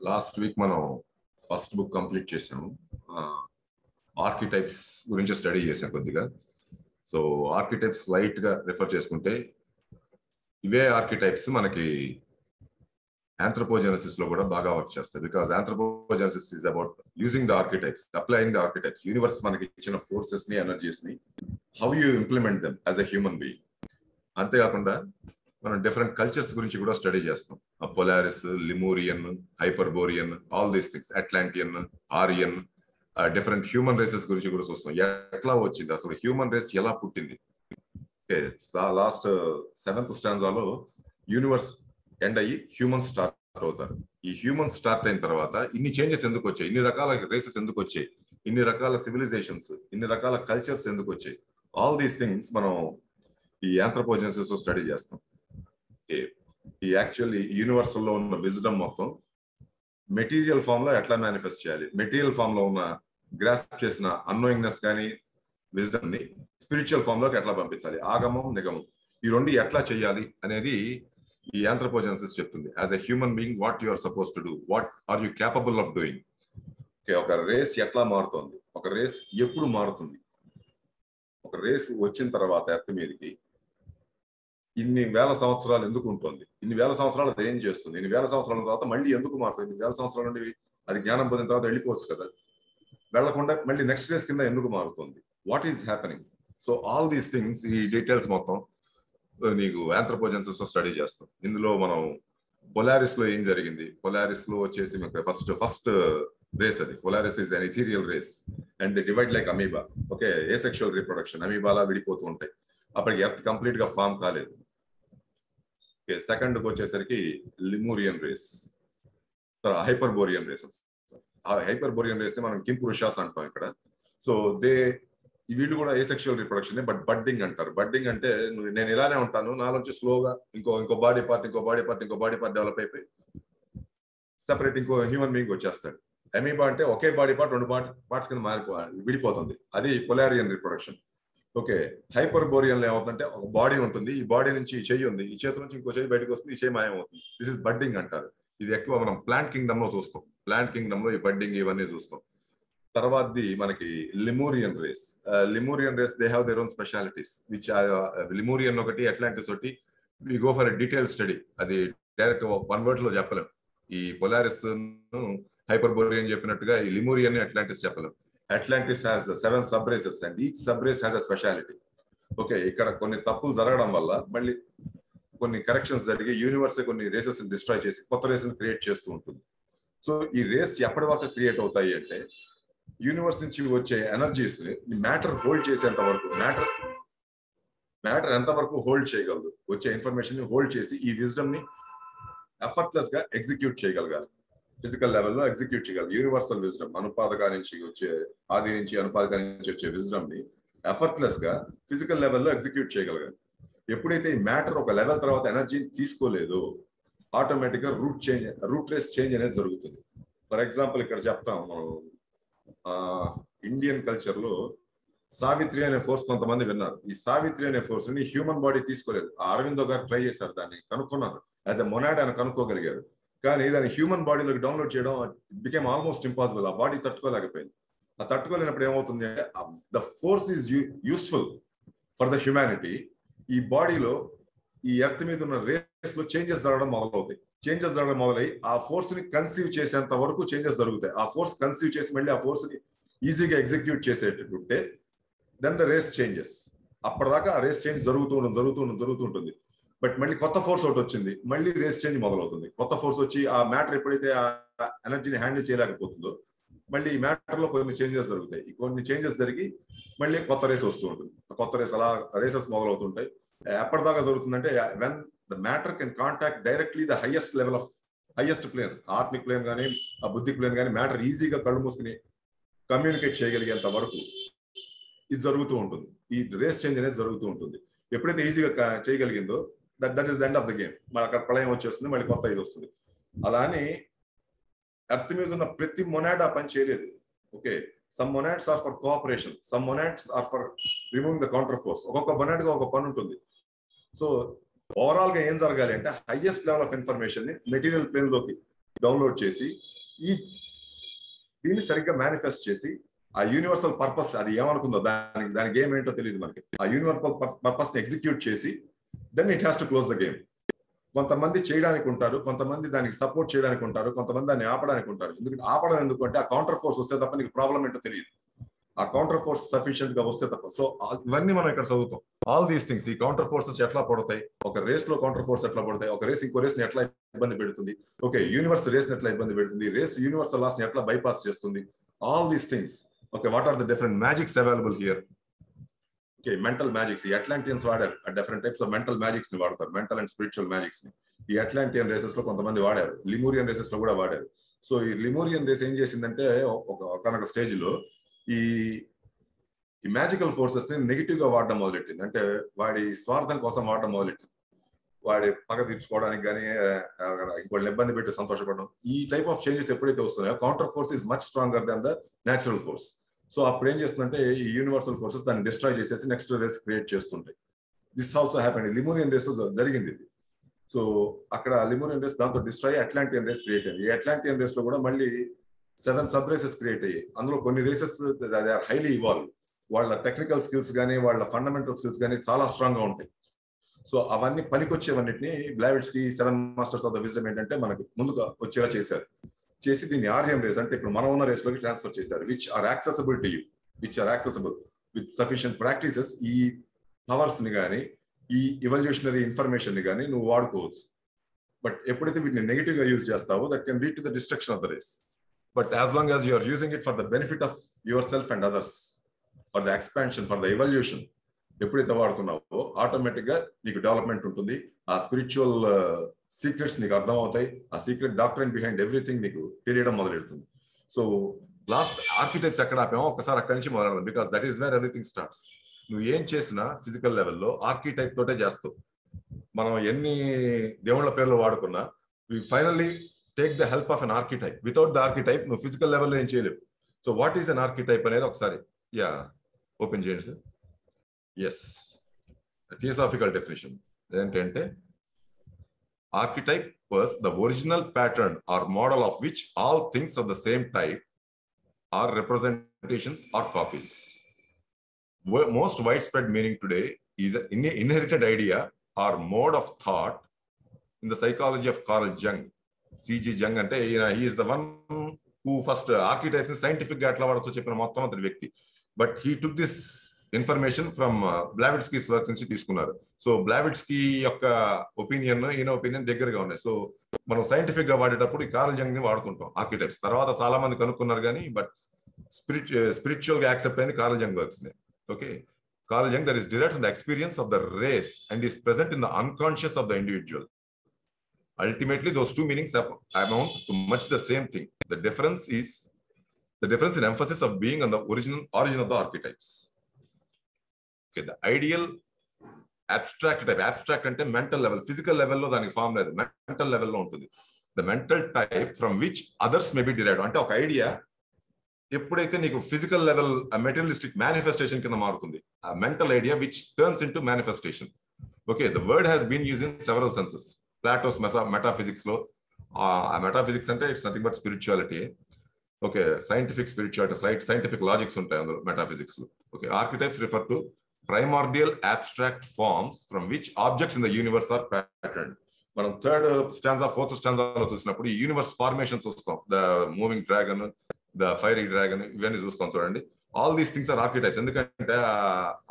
Last week మనం first book complete చేసాము. Archetypes గురించి స్టడీ చేసాం కొద్దిగా. సో ఆర్కిటైప్స్ లైట్ గా రిఫర్ చేసుకుంటే ఇవే ఆర్కిటైప్స్ మనకి ఆంథ్రోపోజెనసిస్ లో కూడా బాగా వర్క్ చేస్తాయి. Because anthropogenesis is about using the archetypes, applying the archetypes. Universe మనకి ఇచ్చిన ఫోర్సెస్ ని, ఎనర్జీస్ ని how you implement them as a human being. అంతేకాకుండా మనం డిఫరెంట్ కల్చర్స్ గురించి కూడా స్టడీ చేస్తాం. Polaris, Lemurian, Hyperborean, all these things, Atlantean, Aryan, different human races గురించి కూడా చూస్తాం. ఎట్లా వచ్చింది అసలు హ్యూమన్ రేస్, ఎలా పుట్టింది. లాస్ట్ 7th స్టాంజాలో యూనివర్స్ ఎండ్ అయ్యి హ్యూమన్ స్టార్ట్ అవుతారు. ఈ హ్యూమన్ స్టార్ట్ అయిన తర్వాత ఇన్ని చేంజెస్ ఎందుకు వచ్చాయి, ఇన్ని రకాల రేసెస్ ఎందుకు వచ్చాయి, ఇన్ని రకాల సివిలైజేషన్స్, ఇన్ని రకాల కల్చర్స్ ఎందుకు వచ్చాయి, ఆల్ దీస్ థింగ్స్ మనం ఈ ఆంథ్రోపోజెనసిస్ లో స్టడీ చేస్తాం. ఈ యాక్చువల్లీ యూనివర్సల్ లో ఉన్న విజ్డమ్ మొత్తం మెటీరియల్ ఫామ్ లో ఎట్లా మేనిఫెస్ట్ చేయాలి, మెటీరియల్ ఫామ్ లో ఉన్న గ్రాస్ప్ చేసిన అన్నోయింగ్నెస్ కానీ విజ్డమ్ ని స్పిరిచువల్ ఫామ్ లోకి ఎట్లా పంపించాలి, ఆగమం నిగమం ఈ రెండు ఎట్లా చేయాలి అనేది ఈ ఆంథ్రోపోజెనసిస్ చెప్తుంది. As a human being what you are suppose to do, what are you capable of doing. ఒక రేస్ ఎట్లా మారుతుంది, ఒక రేస్ ఎప్పుడు మారుతుంది, ఒక రేస్ వచ్చిన తర్వాత ఎర్త్ మీదకి ఇన్ని వేల సంవత్సరాలు ఎందుకు ఉంటుంది, ఇన్ని వేల సంవత్సరాలు అది ఏం చేస్తుంది, ఇన్ని వేల సంవత్సరాల తర్వాత మళ్ళీ ఎందుకు మారుతుంది, ఇన్ని వేల సంవత్సరాల నుండి అది జ్ఞానం పొందిన తర్వాత వెళ్ళిపోవచ్చు కదా, వెళ్లకుండా మళ్ళీ నెక్స్ట్ రేస్ కింద ఎందుకు మారుతుంది, what is happening. So all these things, ఈ డీటెయిల్స్ మొత్తం నీకు ఆంథ్రోపోజెనసిస్ లో స్టడీ చేస్తాం. ఇందులో మనం పొలారిస్ లో ఏం జరిగింది, పొలారిస్ లో వచ్చేసి ఫస్ట్ రేస్ అది. Polaris is an ethereal race and they divide like amoeba. Okay, asexual reproduction, అమీబాలా విడిపోతూ ఉంటాయి. అప్పటికి ఎర్త్ కంప్లీట్ గా ఫామ్ కాలేదు. సెకండ్ వచ్చేసరికి లిమూరియన్ రేస్, హైపర్బోరియన్ రేస్. ఆ హైపర్బోరియన్ రేస్ ని మనం కింపురుషాస్ అంటాం ఇక్కడ. సో వీళ్ళు కూడా ఏసెక్షువల్ రీప్రొడక్షన్, బట్ బడ్డింగ్ అంటారు. బడ్డింగ్ అంటే నేను ఇలానే ఉంటాను, నాలోంచి స్లోగా ఇంకో బాడీ పార్ట్ డెవలప్ అయిపోయి సెపరేట్ ఇంకో హ్యూమన్ బీయింగ్ వచ్చేస్తాడు. అమీబా అంటే ఒకే బాడీ పార్ట్ 2 పార్ట్స్ కింద విడిపోతుంది, అది పొలారియన్ రీప్రొడక్షన్. ఓకే, హైపర్బోరియన్ లో ఏమవుతుందంటే ఒక బాడీ ఉంటుంది, ఈ బాడీ నుంచి ఈ చెయ్యి ఉంది, ఈ చేతి నుంచి ఇంకో చెయ్యి బయటకు వస్తుంది, ఈ చెయ్యి మాయమవుతుంది. దిస్ ఇస్ బడ్డింగ్ అంటారు. ఇది ఎక్కువ మనం ప్లాంట్ కింగ్డమ్ లో చూస్తాం. ప్లాంట్ కింగ్డమ్ లో ఈ బడ్డింగ్ ఇవన్నీ చూస్తాం. తర్వాతది మనకి Lemurian race. Lemurian race they have their own specialities which Lemurian ఒకటి, అట్లాంటిస్ ఒకటి. We go for a detail study. అది డైరెక్ట్ 1 word లో చెప్పలేం. ఈ పొలారిస్ హైపర్బోరియన్ చెప్పినట్టుగా ఈ లిమూరియన్ అట్లాంటిస్ చెప్పలేం. Atlantis has 7 sub races and each sub race has a speciality. Okay, ఇక్కడ కొన్ని తప్పులు జరగడం వల్ల మళ్ళీ కొన్ని కరెక్షన్స్ జరిగి యూనివర్స్ కొన్ని రేసెస్ డిస్ట్రాయ్ చేసి కొత్త రేస్ క్రియేట్ చేస్తూ ఉంటుంది. సో ఈ రేస్ ఎప్పటి వరకు క్రియేట్ అవుతాయి అంటే యూనివర్స్ నుంచి వచ్చే ఎనర్జీస్ ని మ్యాటర్ హోల్డ్ చేసేంత వరకు, మ్యాటర్ ఎంతవరకు హోల్డ్ చేయగలదు, వచ్చే ఇన్ఫర్మేషన్ ని హోల్డ్ చేసి ఈ విజ్డమ్ ని ఎఫర్ట్లెస్ గా ఎగ్జిక్యూట్ చేయగలగాలి. ఫిజికల్ లెవెల్లో ఎగ్జిక్యూట్ చేయగలరు. యూనివర్సల్ విజ్డమ్, అనుపాదక నుంచి వచ్చే, ఆది నుంచి అనుపాదక నుంచి వచ్చే విజ్డమ్ ని ఎఫర్ట్లెస్ గా ఫిజికల్ లెవెల్లో ఎగ్జిక్యూట్ చేయగలగాలి. ఎప్పుడైతే ఈ మ్యాటర్ ఒక లెవెల్ తర్వాత ఎనర్జీని తీసుకోలేదో ఆటోమేటిక్ గా రూట్ రేస్ చేంజ్ అనేది జరుగుతుంది. ఫర్ ఎగ్జాంపుల్ ఇక్కడ చెప్తాం, మనం ఇండియన్ కల్చర్ లో సావిత్రి అనే ఫోర్స్ కొంతమంది విన్నారు. ఈ సావిత్రి అనే ఫోర్స్ ని హ్యూమన్ బాడీ తీసుకోలేదు. అరవిందో గారు ట్రై చేశారు, దాన్ని కనుక్కున్నారు. యాజ్ ఎ మొనాడ్ ఆయన కనుక్కోగలిగారు. కానీ దాన్ని హ్యూమన్ బాడీలోకి డౌన్లోడ్ చేయడం బికేమ్ ఆల్మోస్ట్ ఇంపాసిబుల్. ఆ బాడీ తట్టుకోలేకపోయింది. ఆ తట్టుకోలేనప్పుడు ఏమవుతుంది, the force is useful for the humanity. ఈ బాడీలో ఈ ఎర్త్ మీద ఉన్న రేస్ లో చేంజెస్ జరగడం మొదలవుతాయి. చేంజెస్ జరగడం మొదలై ఆ ఫోర్స్ ని కన్సీవ్ చేసేంత వరకు చేంజెస్ జరుగుతాయి. ఆ ఫోర్స్ కన్సీవ్ చేసి మళ్ళీ ఆ ఫోర్స్ ని ఈజీగా ఎగ్జిక్యూట్ చేసేటట్టుంటే దెన్ ద రేస్ చేంజెస్. అప్పటిదాకా ఆ రేస్ చేంజ్ జరుగుతూ ఉంటుంది. బట్ మళ్ళీ కొత్త ఫోర్స్ ఒకటి వచ్చింది, మళ్ళీ రేస్ చేంజ్ మొదలవుతుంది. కొత్త ఫోర్స్ వచ్చి ఆ మ్యాటర్ ఎప్పుడైతే ఆ ఎనర్జీని హ్యాండిల్ చేయలేకపోతుందో మళ్ళీ ఈ మ్యాటర్ లో కొన్ని చేంజెస్ జరుగుతాయి. కొన్ని చేంజెస్ జరిగి మళ్ళీ కొత్త రేస్ వస్తూ ఉంటుంది. కొత్త రేస్ అలా రేసెస్ మొదలవుతుంటాయి. ఎప్పటిదాకా జరుగుతుందంటే when the matter can contact directly the highest level of highest plane, atmic plane కానీ ఆ బుద్ధి ప్లేన్ కానీ మ్యాటర్ ఈజీగా కళ్ళు మూసుకుని కమ్యూనికేట్ చేయగలిగేంత వరకు ఇది జరుగుతూ ఉంటుంది. ఈ రేస్ చేంజ్ అనేది జరుగుతూ ఉంటుంది. ఎప్పుడైతే ఈజీగా చేయగలిగిందో that is the end of the game. మన అక్కడ ప్రళయం వచ్చేస్తుంది, మళ్ళీ కొత్త ఇది వస్తుంది. అలా అని ఎర్త్ మీద ఉన్న ప్రతి మొనాడ్ ఆ పని చేయలేదు. Okay, some monads are for cooperation, some monads are for removing the counter force. ఒక్కొక్క మొనాడ్ గా ఒక పని ఉంటుంది. సో ఓవరాల్ గా ఏం జరగాలి అంటే హైయెస్ట్ లెవెల్ ఆఫ్ ఇన్ఫర్మేషన్ ని మెటీరియల్ ప్లేన్ లోకి డౌన్లోడ్ చేసి దీన్ని సరిగ్గా మేనిఫెస్ట్ చేసి ఆ యూనివర్సల్ పర్పస్ అది ఏమనుకుందో దానికి గేమ్ ఏంటో తెలియదు మనకి. ఆ యూనివర్సల్ పర్పస్ ని ఎగ్జిక్యూట్ చేసి then it has to close the game. కొంతమంది చేయడానికి ఉంటారు, కొంతమంది దానికి సపోర్ట్ చేయడానికి ఉంటారు, కొంతమంది దాన్ని ఆపడానికి ఉంటారు. ఎందుకంటే ఆపడం ఎందుకంటే ఆ కౌంటర్ ఫోర్స్ వస్తే తప్ప నీకు ప్రాబ్లం ఏంటో తెలియదు. ఆ కౌంటర్ ఫోర్స్ సఫిషియెంట్ గా వస్తే తప్ప. సో ఇవన్నీ మనం ఇక్కడ చదువుతాం. ఆల్ దీస్ థింగ్స్, ఈ కౌంటర్ ఫోర్సెస్ ఎట్లా పడతాయి, ఒక రేస్ లో కౌంటర్ ఫోర్స్ ఎట్లా పడతాయి, ఒక రేస్ ఇంకో రేస్ ని ఎట్లా ఇబ్బంది పెడుతుంది, ఓకే యూనివర్స్ రేస్ ని ఎట్లా ఇబ్బంది పెడుతుంది, రేస్ యూనివర్సల్ లాస్ ని ఎట్లా బైపాస్ చేస్తుంది. All these things. Okay, what are the different magics available here. Okay, mental magics. ఈ అట్లాంటియన్స్ వాడారు. Different types of mental magics ని వాడతారు, మెంటల్ అండ్ స్పిరిచువల్ మ్యాజిక్స్ ని. ఈ అట్లాంటియన్ రేసెస్ లో కొంతమంది వాడారు, లిమూరియన్ రేసెస్ లో కూడా వాడారు. సో ఈ లిమూరియన్ రేస్ ఏం చేసిందంటే ఒక స్టేజ్ లో ఈ మ్యాజికల్ ఫోర్సెస్ ని నెగిటివ్ గా వాడడం మొదలెట్టింది. అంటే వాడి స్వార్థం కోసం వాడడం మొదలెట్టింది. వాడి పగ తీర్చుకోవడానికి కానీ ఇంకోళ్ళని ఇబ్బంది పెట్టి సంతోషపడడం. ఈ టైప్ ఆఫ్ చేంజెస్ ఎప్పుడైతే వస్తున్నాయో counter force is much stronger than the natural force. So అప్పుడు ఏం చేస్తుందంటే ఈ యూనివర్సల్ ఫోర్సెస్ దాన్ని డిస్ట్రాయ్ చేసేసి నెక్స్ట్ రేస్ క్రియేట్ చేస్తుంటాయి. This also happened. Lemurian race లో జరిగింది ఇది. సో అక్కడ లిమూరియన్ రేస్ దాంతో డిస్ట్రాయ్ అట్లాంటియన్ రేస్ క్రియేట్ అయింది. ఈ అట్లాంటియన్ రేస్ లో కూడా మళ్ళీ 7 సబ్ రేసెస్ క్రియేట్ అయ్యాయి. అందులో కొన్ని races they are highly evolve. వాళ్ళ టెక్నికల్ స్కిల్స్ కానీ వాళ్ళ ఫండమెంటల్ స్కిల్స్ కానీ చాలా స్ట్రాంగ్ గా ఉంటాయి. సో అవన్నీ పనికొచ్చేవన్నిటిని Blavatsky 7 masters of the wisdom ఏంటంటే మనకు ముందుగా వచ్చేలా చేశారు. చేసి దీన్ని ఆర్ఎం రేస్ అంటే ఇప్పుడు మనం ఉన్న రేస్ లోకి ట్రాన్స్ఫర్ చేశారు. Which are accessible to you, which are accessible with sufficient practices. ఈ పవర్స్ ని కానీ ఈ ఇవల్యూషనరీ ఇన్ఫర్మేషన్ ని కానీ నువ్వు వాడుకోవచ్చు. బట్ ఎప్పుడైతే వీటిని నెగిటివ్ గా యూజ్ చేస్తావో that can lead to the destruction of the race. But as long as you are using it for the benefit of yourself and others, for the expansion, for the evolution, ఎప్పుడైతే వాడుతున్నావో automatic గా నీకు development ఉంటుంది. ఆ spiritual secrets నీకు అర్థం అవుతాయి. ఆ సీక్రెట్ డాక్ట్రైన్ బిహైండ్ ఎవ్రీథింగ్ నీకు తెలియడం మొదలెడుతుంది. సో లాస్ట్ ఆర్కిటెక్ట్స్ ఎక్కడ ఆపామో ఒకసారి అక్కడి నుంచి మొదలెడదాం. Because that is where everything starts. నువ్వు ఏం చేసినా ఫిజికల్ లెవెల్లో ఆర్కిటైప్ తోటే చేస్తావు. మనం ఎన్ని దేవుళ్ళ పేర్లు వాడుకున్నా we finally take the help of an archetype. Without the archetype నువ్వు ఫిజికల్ లెవెల్లో ఏం చేయలేవు. So what is an archetype అనేది ఒకసారి ఓపెన్ చేయండి సార్. ఎస్, థియోసాఫికల్ డెఫినేషన్ ఏంటంటే archetype was the original pattern or model of which all things of the same type or representations or copies. Most widespread meaning today is an inherited idea or mode of thought in the psychology of Carl Jung. C.G. Jung అంటే he is the one who first archetypes scientific గా ఎట్లా వాడచ్చో చెప్పిన మొత్తం అతని వ్యక్తి. But he took this information from Blavatsky's works నుంచి తీసుకున్నారు. So బ్లావిట్స్కీ యొక్క ఒపీనియన్ ఈయన ఒపీనియన్ దగ్గరగా ఉన్నాయి. సో మనం సైంటిఫిక్ గా వాడేటప్పుడు ఈ కార్ల్ జంగ్ ని వాడుతుంటాం ఆర్కిటైప్స్. తర్వాత చాలా మంది కనుక్కున్నారు కానీ బట్ స్పిరిచువల్ గా యాక్సెప్ట్ అయింది కార్ల్ జంగ్ వర్క్స్ ని. Okay, Carl Jung that is derived from the experience of the race and is present in the unconscious of the individual. Ultimately, those two meanings amount to much the same thing. The difference in emphasis of being on the origin of the archetypes. Okay, the ideal abstract type. Abstract ante mental level, physical level lo daniki form ledu, mental level lo untundi. The mental type from which others may be derived. Ante oka idea eppudaithe neeku physical level a materialistic manifestation kinda maarutundi. A mental idea which turns into manifestation. Okay, the word has been used in several senses. Plato's metaphysics lo metaphysics ante it's nothing but spirituality. Okay, scientific spirituality, scientific logics ఉంటాయి అందులో metaphysics లో. Okay, archetypes refer to primordial abstract forms from which objects in the universe are patterned. మనం third stanza fourth స్టాంజాలో చూసినప్పుడు ఈ universe formation చూస్తాం. The moving dragon, the fiery dragon, ఇవన్నీ చూస్తాం చూడండి. All these things are archetypes. ఎందుకంటే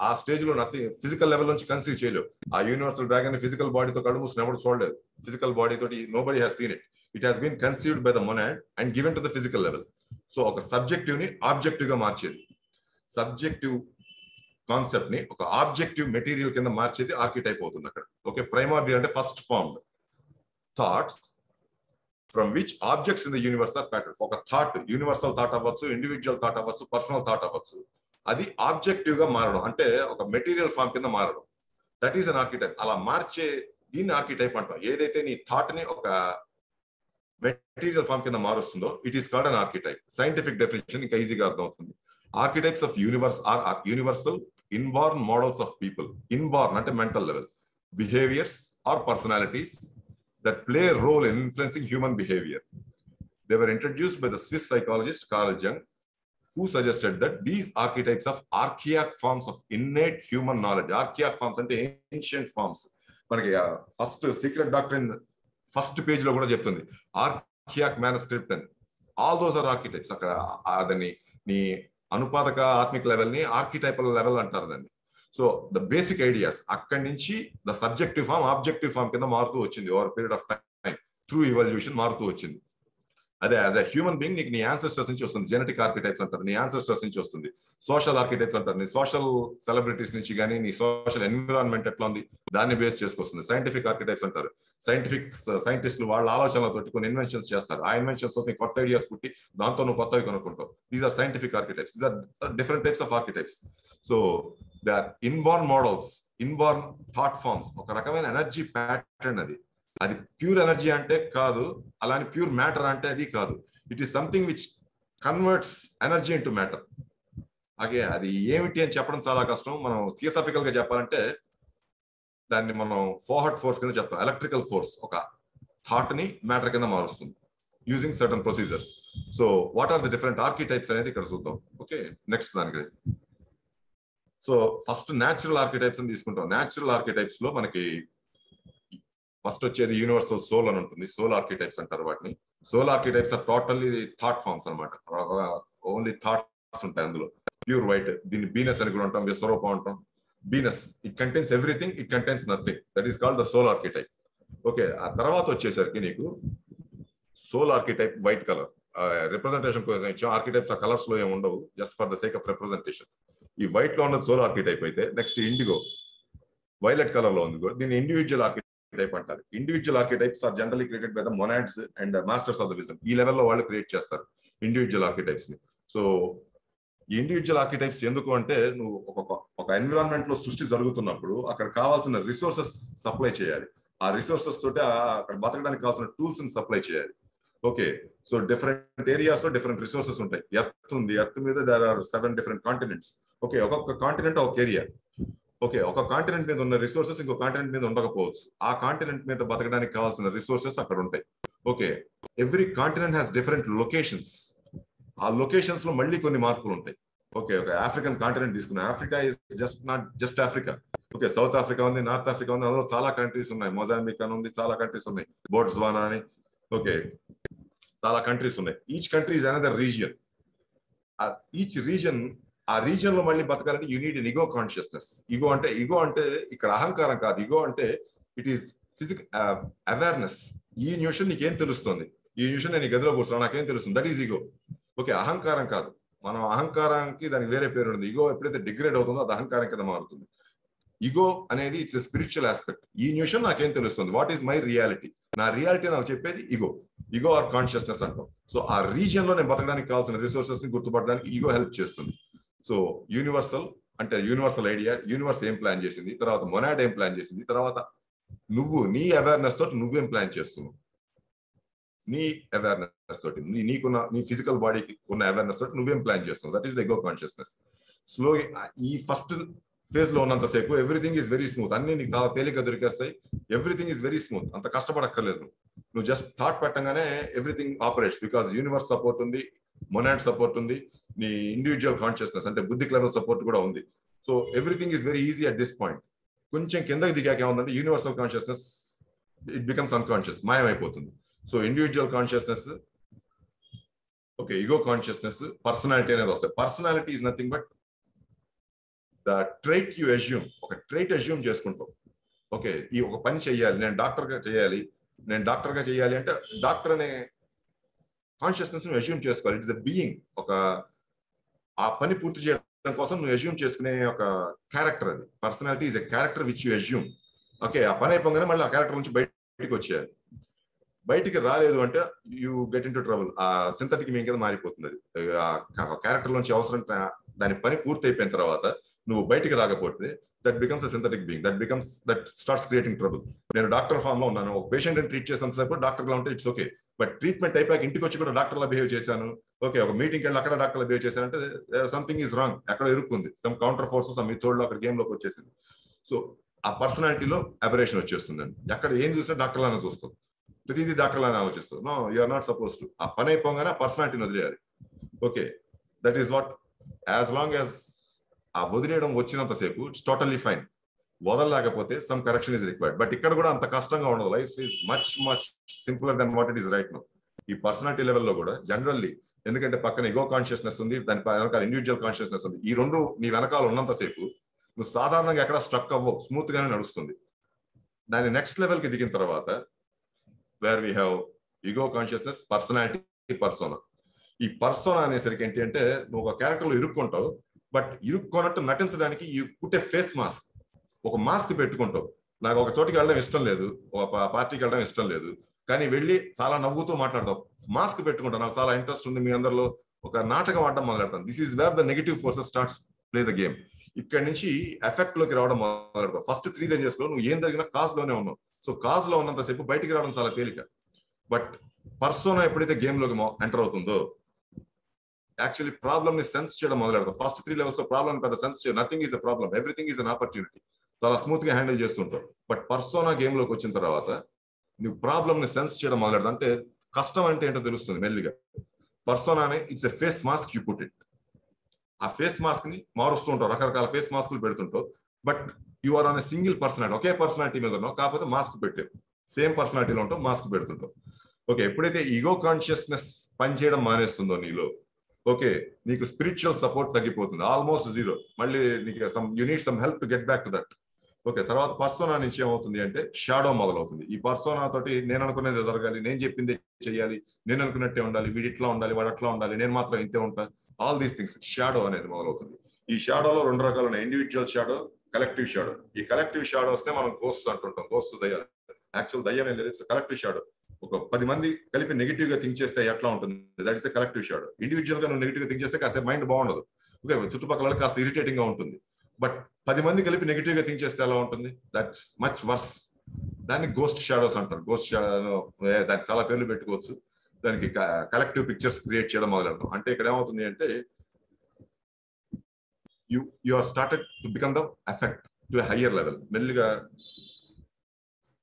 ఆ స్టేజ్ లో నథింగ్ ఫిజికల్ లెవెల్ నుంచి కన్సీవ్ చేయలేవు. ఆ యూనివర్సల్ డ్రాగన్ ఫిజికల్ బాడీతో కళ్ళు మూసుకుని ఎవరు చూడలేదు. ఫిజికల్ బాడీ తోటి nobody has seen it. It has been conceived by the monad and given to the physical level. So ఒక సబ్జెక్టివ్ ని ఆబ్జెక్టివ్ గా మార్చేది, సబ్జెక్టివ్ కాన్సెప్ట్ ని ఒక ఆబ్జెక్టివ్ మెటీరియల్ కింద మార్చేది ఆర్కిటైప్ అవుతుంది అక్కడ. ఓకే, ప్రైమార్డియల్ అంటే first form thoughts from which objects in the universe are pattern. ఒక థాట్, యూనివర్సల్ థాట్ అవ్వచ్చు, ఇండివిజువల్ థాట్ అవ్వచ్చు, పర్సనల్ థాట్ అవ్వచ్చు, అది ఆబ్జెక్టివ్ గా మారడం అంటే ఒక మెటీరియల్ ఫామ్ కింద మారడం. That is an archetype. అలా మార్చే దీన్ని ఆర్కిటైప్ అంటాం. ఏదైతే నీ థాట్ ని ఒక మెటీరియల్ ఫామ్ కింద మారుస్తుందో it is called an archetype. Scientific definition ఇంకా ఈజీగా అర్థం అవుతుంది. Archetypes of universe are universal inborn models of people. Inborn అంటే mental level, behaviours or personalities that play a role in influencing human behavior. They were introduced by the Swiss psychologist Carl Jung, who suggested that these archetypes of archaic forms of innate human knowledge, archaic forms అంటే ancient forms, మనకి first secret doctrine first page లో కూడా చెప్తుంది archaic manuscript అని. All those are archetypes. అక్కడ దాన్ని నీ అనుపాదక ఆత్మిక లెవెల్ ని ఆర్కిటైపల్ లెవెల్ అంటారు దాన్ని. సో ద బేసిక్ ఐడియాస్ అక్కడి నుంచి the subjective form objective form కింద మారుతూ వచ్చింది over period of time through evolution మారుతూ వచ్చింది. అదే యాజ్ అ హ్యూమన్ బీయింగ్ నీకు నీ యాన్సెస్టర్స్ నుంచి వస్తుంది. జెనెటిక్ ఆర్కిటైప్స్ అంటారు, నీ యాన్సెస్టర్స్ నుంచి వస్తుంది. సోషల్ ఆర్కిటైప్స్ అంటారు, నీ సోషల్ సెలబ్రిటీస్ నుంచి కానీ నీ సోషల్ ఎన్విరాన్మెంట్ ఎట్లా ఉంది దాన్ని బేస్ చేసుకొస్తుంది. సైంటిఫిక్ ఆర్కిటైప్స్ అంటారు, సైంటిస్టులు వాళ్ళ ఆలోచనలతో కొన్ని ఇన్వెన్షన్స్ చేస్తారు. ఆ ఇన్వెన్షన్స్ తో కొత్త ఐడియాస్ పుట్టి దాంతో నువ్వు కొత్తవి కనుక్కుంటావు. These are scientific archetypes. These are different types of archetypes. So they are inborn models, inborn thought forms. ఒక రకమైన ఎనర్జీ ప్యాటర్న్ అది. అది ప్యూర్ ఎనర్జీ అంటే కాదు, అలానే ప్యూర్ మ్యాటర్ అంటే అది కాదు. It is something which converts energy into matter. అలాగే అది ఏమిటి అని చెప్పడం చాలా కష్టం. మనం థియోసాఫికల్ గా చెప్పాలంటే దాన్ని మనం ఫోర్వర్డ్ ఫోర్స్ కింద చెప్తాం. ఎలక్ట్రికల్ ఫోర్స్ ఒక థాట్ ని మ్యాటర్ కింద మారుస్తుంది using certain procedures. So what are the different archetypes అనేది ఇక్కడ చూద్దాం. ఓకే, నెక్స్ట్ దానికి. సో ఫస్ట్ న్యాచురల్ ఆర్కిటైప్స్ అని తీసుకుంటాం. న్యాచురల్ ఆర్కిటైప్స్ లో మనకి ఫస్ట్ వచ్చేది యూనివర్సల్ సోల్ అని ఉంటుంది. సోల్ ఆర్కిటైప్స్ అంటారు వాటిని. Soul archetypes are totally thought forms అనమాట. ఓన్లీ థాట్స్ ఉంటాయి అందులో. Pure white. దీన్ని బీనస్ అని కూడా అంటాం, విశ్వరూపం అంటాం. బీనస్, it contains everything, it contains nothing. That is called the soul archetype. Okay, ఆ తర్వాత వచ్చేసరికి నీకు soul archetype white colour representation కోసం ఇచ్చాం. ఆర్కిటైప్స్ ఆ కలర్స్ లో ఏమి ఉండవు, just for the sake of representation. ఈ వైట్ లో ఉన్నది సోల్ ఆర్కిటైప్ అయితే నెక్స్ట్ ఇండిగో వైలెట్ కలర్ లో ఉంది. దీన్ని ఇండివిజువల్ ఆర్కిటైప్ అంటారు. Individual archetypes are generally created by the monads and masters of the wisdom. ఈ లెవెల్లో వాళ్ళు క్రియేట్ చేస్తారు ఇండివిజువల్ ఆర్కిటైప్స్ ని. సో ఈ ఇండివిజువల్ ఆర్కిటైప్స్ ఎందుకు అంటే నువ్వు ఒక ఎన్విరాన్మెంట్ లో సృష్టి జరుగుతున్నప్పుడు అక్కడ కావాల్సిన రిసోర్సెస్ సప్లై చేయాలి. ఆ రిసోర్సెస్ తోటి అక్కడ బతకడానికి కావాల్సిన టూల్స్ ని సప్లై చేయాలి. ఓకే, సో డిఫరెంట్ ఏరియాస్ లో డిఫరెంట్ రిసోర్సెస్ ఉంటాయి. ఎర్త్ ఉంది, ఎర్త్ మీద there are 7 different continents. Okay, ఒక్కొక్క కాంటినెంట్ ఒక ఏరియా. ఓకే, ఒక కాంటినెంట్ మీద ఉన్న రిసోర్సెస్ ఇంకో కాంటినెంట్ మీద ఉండకపోవచ్చు. ఆ కాంటినెంట్ మీద బతకడానికి కావాల్సిన రిసోర్సెస్ అక్కడ ఉంటాయి. Okay, every continent has different locations. ఆ లొకేషన్స్ లో మళ్ళీ కొన్ని మార్పులు ఉంటాయి. ఓకే, ఒక ఆఫ్రికన్ కాంటినెంట్ తీసుకున్నాం. Africa is not just Africa. Okay, south Africa ఉంది, నార్త్ ఆఫ్రికా ఉంది, అందులో చాలా కంట్రీస్ ఉన్నాయి. మొజాంబిక్ అని ఉంది, చాలా కంట్రీస్ ఉన్నాయి. బోట్స్వానా అని. ఓకే, చాలా కంట్రీస్ ఉన్నాయి. Each country is another region. Each region, ఆ రీజన్ లో మళ్ళీ బతకాలంటే you need an ego consciousness. Ego అంటే ఇక్కడ అహంకారం కాదు. ఇగో అంటే ఇట్ ఈస్ ఫిజికల్ అవేర్నెస్. ఈ నిమిషం నీకేం తెలుస్తుంది, ఈ నిమిషం నేను గదిలో కూర్చున్నాను నాకేం తెలుస్తుంది, దట్ ఈస్ ఇగో. ఓకే, అహంకారం కాదు. మనం అహంకారానికి దానికి వేరే పేరు ఉంది. ఇగో ఎప్పుడైతే డిగ్రేడ్ అవుతుందో అది అహంకారం కింద మారుతుంది. ఇగో అనేది ఇట్స్ ఎ స్పిరిచువల్ ఆస్పెక్ట్. ఈ నిమిషం నాకేం తెలుస్తుంది, వాట్ ఈస్ మై రియాలిటీ, నా రియాలిటీ నాకు చెప్పేది ఇగో. ఇగో ఆర్ కాన్షియస్నెస్ అంటాం. సో ఆ రీజియన్ లో నేను బతకడానికి కావాల్సిన రిసోర్సెస్ ని గుర్తుపట్టడానికి ఇగో హెల్ప్ చేస్తుంది. సో యూనివర్సల్ అంటే యూనివర్సల్ ఐడియా, యూనివర్స్ ఏం ప్లాన్ చేసింది, తర్వాత మొనాడ్ ఏం ప్లాన్ చేసింది, తర్వాత నువ్వు నీ అవేర్నెస్ తోటి నువ్వేం ప్లాన్ చేస్తున్నావు. నీ అవేర్నెస్ తోటి నీకున్న నీ ఫిజికల్ బాడీకి ఉన్న అవేర్నెస్ తోటి నువ్వేం ప్లాన్ చేస్తున్నావు, that is the ego consciousness. Slow ఈ ఫస్ట్ ఫేజ్ లో ఉన్నంతసేపు ఎవ్రీథింగ్ ఈజ్ వెరీ స్మూత్. అన్ని నీకు చాలా తేలిక దొరికేస్తాయి. Everything is very smooth. అంత కష్టపడక్కర్లేదు. నువ్వు జస్ట్ థాట్ పెట్టగానే everything operates. Because universe support ఉంది, మొనాడ్ సపోర్ట్ ఉంది, నీ ఇండివిజువల్ కాన్షియస్నెస్ అంటే బుద్ధిక్ లెవెల్ సపోర్ట్ కూడా ఉంది. So everything is very easy at this point. కొంచెం కిందకి దిగాక ఏముందంటే universal consciousness it becomes unconscious, మాయమైపోతుంది. So individual consciousness, okay, ego consciousness, personality అనేది వస్తాయి. Personality is nothing but the trait you assume. ఒక ట్రైట్ అజ్యూమ్ చేసుకుంటావు. ఓకే, ఈ ఒక పని చెయ్యాలి, నేను డాక్టర్గా చేయాలి అంటే డాక్టర్ అనే కాన్షియస్నెస్ నువ్వు అజ్యూమ్ చేసుకోవాలి. It's a being. ఆ పని పూర్తి చేయడం కోసం నువ్వు అజ్యూమ్ చేసుకునే ఒక క్యారెక్టర్ అది. Personality is a character which you assume. Okay, ఆ పని అయిపోగానే మళ్ళీ ఆ క్యారెక్టర్ నుంచి బయటికి వచ్చేయాలి. బయటికి రాలేదు అంటే you get in to trouble. ఆ సింథటిక్ బీయింగ్ కింద మారిపోతుంది. ఆ క్యారెక్టర్ నుంచి అవసరం దాని పని పూర్తి అయిపోయిన తర్వాత నువ్వు బయటికి రాకపోతే that becomes a synthetic being. That starts creating trouble. నేను డాక్టర్ ఫామ్ లో ఉన్నాను, ఒక పేషెంట్ ని ట్రీట్ చేసిన సేపు డాక్టర్ గా ఉంటే ఇట్స్ ఓకే. బట్ ట్రీట్మెంట్ అయిపోయాక ఇంటికి వచ్చి కూడా డాక్టర్ లా బిహేవ్ చేశాను, ఓకే, ఒక మీటింగ్కి వెళ్ళి అక్కడ డాక్టర్ లా బిహేవ్ చేశానంటే సంథింగ్ ఈజ్ రాంగ్. అక్కడ ఇరుక్కుంది. Some counter force, some method అక్కడ గేమ్ లోకి వచ్చేసింది. సో ఆ పర్సనాలిటీలో అబరేషన్ వచ్చేస్తుందండి. ఎక్కడ ఏం చూసినా డాక్టర్ లానే చూస్తాం. ప్రతిదీ దాటాలని ఆలోచిస్తావు. No, you're not suppose to. ఆ పని అయిపోగానే ఆ పర్సనాలిటీని వదిలేయాలి. Okay, that is what, as long as ఆ వదిలేయడం వచ్చినంతసేపు ఇట్స్ టోటల్లీ ఫైన్. వదలలేకపోతే some correction is required. But ఇక్కడ కూడా అంత కష్టంగా ఉండదు. Life is much much simpler then what it is right now. ఈ పర్సనాలిటీ లెవెల్లో కూడా జనరల్లీ, ఎందుకంటే పక్కన ఇగో కాన్షియస్నెస్ ఉంది, దాని వెనకాల ఇండివిజువల్ కాన్షియస్నెస్ ఉంది. ఈ రెండు నీ వెనకాల ఉన్నంతసేపు నువ్వు సాధారణంగా ఎక్కడ స్ట్రక్ అవ్వవు, స్మూత్ గానే నడుస్తుంది. దాని నెక్స్ట్ లెవెల్ కి దిగిన తర్వాత where we have ego consciousness, personality, persona. ఈ పర్సోనా అనేసరికి ఏంటి అంటే నువ్వు ఒక క్యారెక్టర్ లో ఇరుక్కుంటావు, బట్ ఇరుక్కోనట్టు నటించడానికి you put a face mask. ఒక మాస్క్ పెట్టుకుంటావు. నాకు ఒక చోటికి వెళ్ళడం ఇష్టం లేదు, ఒక పార్టీకి వెళ్ళడం ఇష్టం లేదు, కానీ వెళ్ళి చాలా నవ్వుతూ మాట్లాడతావు, మాస్క్ పెట్టుకుంటావు. నాకు చాలా ఇంట్రెస్ట్ ఉంది, మీ అందరిలో ఒక నాటకం ఆడడం మొదలెడతాను. This is where the negative forces starts play the game. ఇక్కడ నుంచి ఎఫెక్ట్ లోకి రావడం మొదలెడతావు. ఫస్ట్ 3 days లో నువ్వు ఏం జరిగినా కాజ్ లోనే ఉన్నావు. సో కాజ్ లో ఉన్నంతసేపు బయటికి రావడం చాలా తేలిక. బట్ పర్సోనా ఎప్పుడైతే గేమ్ లోకి ఎంటర్ అవుతుందో యాక్చువల్లీ ప్రాబ్లమ్ ని సెన్స్ చేయడం మొదలెడతావు. ఫస్ట్ 3 levels లో ప్రాబ్లమ్ పెద్ద సెన్స్ చేయదు. Nothing is the problem, everything is an opportunity. చాలా స్మూత్ గా హ్యాండిల్ చేస్తుంటావు. బట్ పర్సోనా గేమ్ లోకి వచ్చిన తర్వాత నువ్వు ప్రాబ్లమ్ ని సెన్స్ చేయడం మొదలెడతావు. అంటే కష్టం అంటే ఏంటో తెలుస్తుంది మెల్లిగా. పర్సోనానే it's a face mask, you put it. ఆ ఫేస్ మాస్క్ ని మారుస్తూ ఉంటావు, రకరకాల ఫేస్ మాస్కులు పెడుతుంటావు. But you are on a single personality, ఒకే పర్సనాలిటీ మీద ఉన్నావు, కాకపోతే మాస్క్ పెట్టావు. సేమ్ పర్సనాలిటీలో ఉంటావు, మాస్క్ పెడుతుంటావు. ఓకే, ఎప్పుడైతే ఈగో కాన్షియస్నెస్ పనిచేయడం మానేస్తుందో నీలో, ఓకే, నీకు స్పిరిచువల్ సపోర్ట్ తగ్గిపోతుంది, ఆల్మోస్ట్ జీరో. మళ్ళీ నీకు you need some help to get back to that. Okay, తర్వాత పర్సోనా నుంచి ఏమవుతుంది అంటే షాడో మొదలవుతుంది. ఈ పర్సోనా తోటి నేను అనుకునేది జరగాలి, నేను చెప్పింది చేయాలి, నేను అనుకున్నట్టే ఉండాలి, వీడి ఇట్లా ఉండాలి, వాడు అట్లా ఉండాలి, నేను మాత్రం ఇంతే ఉంటా, ఆల్ దీస్ థింగ్స్. షాడో అనేది మొదలవుతుంది. ఈ షాడోలో 2 రకాలు ఉన్నాయి, ఇండివిజువల్ షాడో, కలెక్టివ్ షాడో. ఈ కలెక్టివ్ షాడోస్ నే మనం గోస్ట్ అంటుంటాం. గోస్ట్ దయ్యాలు. యాక్చువల్ దయ్యం ఏం లేదు, ఇట్స్ కలెక్టివ్ షాడో. ఒక 10 మంది కలిపి నెగిటివ్ గా థింక్ చేస్తే ఎట్లా ఉంటుంది, that is collective shadow. Individual గా నువ్వు నెగిటివ్ గా థింక్ చేస్తే కాస్త మైండ్ బాగుండదు. ఓకే, చుట్టుపక్కల కాస్త ఇరిటేటింగ్ గా ఉంటుంది. బట్ 10 మంది కలిపి నెగిటివ్ గా థింక్ చేస్తే ఎలా ఉంటుంది, దట్స్ మచ్ వర్స్. దాన్ని గోస్ట్ షాడోస్ అంటారు. గోస్ట్ షాడో, దానికి చాలా పేర్లు పెట్టుకోవచ్చు. దానికి కలెక్టివ్ పిక్చర్స్ క్రియేట్ చేయడం మొదలెడతాం. అంటే ఇక్కడ ఏమవుతుంది అంటే you are started to become the effect to higher level. మెల్లిగా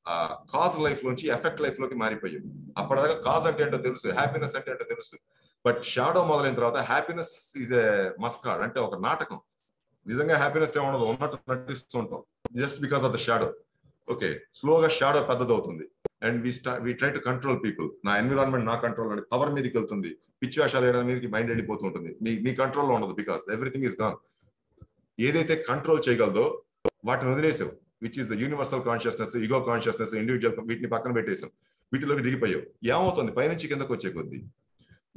ఆ కాజ్ లైఫ్ లోంచి ఎఫెక్ట్ లైఫ్ లోకి మారిపోయాం. అప్పటిదాకా కాజ్ అంటే ఏంటో తెలుసు, హ్యాపీనెస్ అంటే ఏంటో తెలుసు. బట్ షాడో మొదలైన తర్వాత హ్యాపీనెస్ ఈజ్ ఏ మస్కాడ్, అంటే ఒక నాటకం. నిజంగా హ్యాపీనెస్ ఏముండదు, ఉన్నట్టు నటిస్తూ ఉంటాం just because of the shadow. Okay, స్లోగా షాడో పెద్దదవుతుంది. And we try to control people. నా ఎన్విరాన్మెంట్ నా కంట్రోల్ అంటే పవర్ మీదకి వెళ్తుంది, పిచ్చి వేషాలు వేయడం మీదకి మైండ్ వెళ్ళిపోతూ ఉంటుంది. మీ కంట్రోల్లో ఉండదు, బికాస్ ఎవ్రీథింగ్ ఈస్ గాన్. ఏదైతే కంట్రోల్ చేయగలదో వాటిని వదిలేసావు, which is the universal consciousness, ego consciousness, individual, వీటిని పక్కన పెట్టేసావు, వీటిలోకి దిగిపోయావు. ఏమవుతుంది, పైనుంచి కిందకు వచ్చే కొద్దీ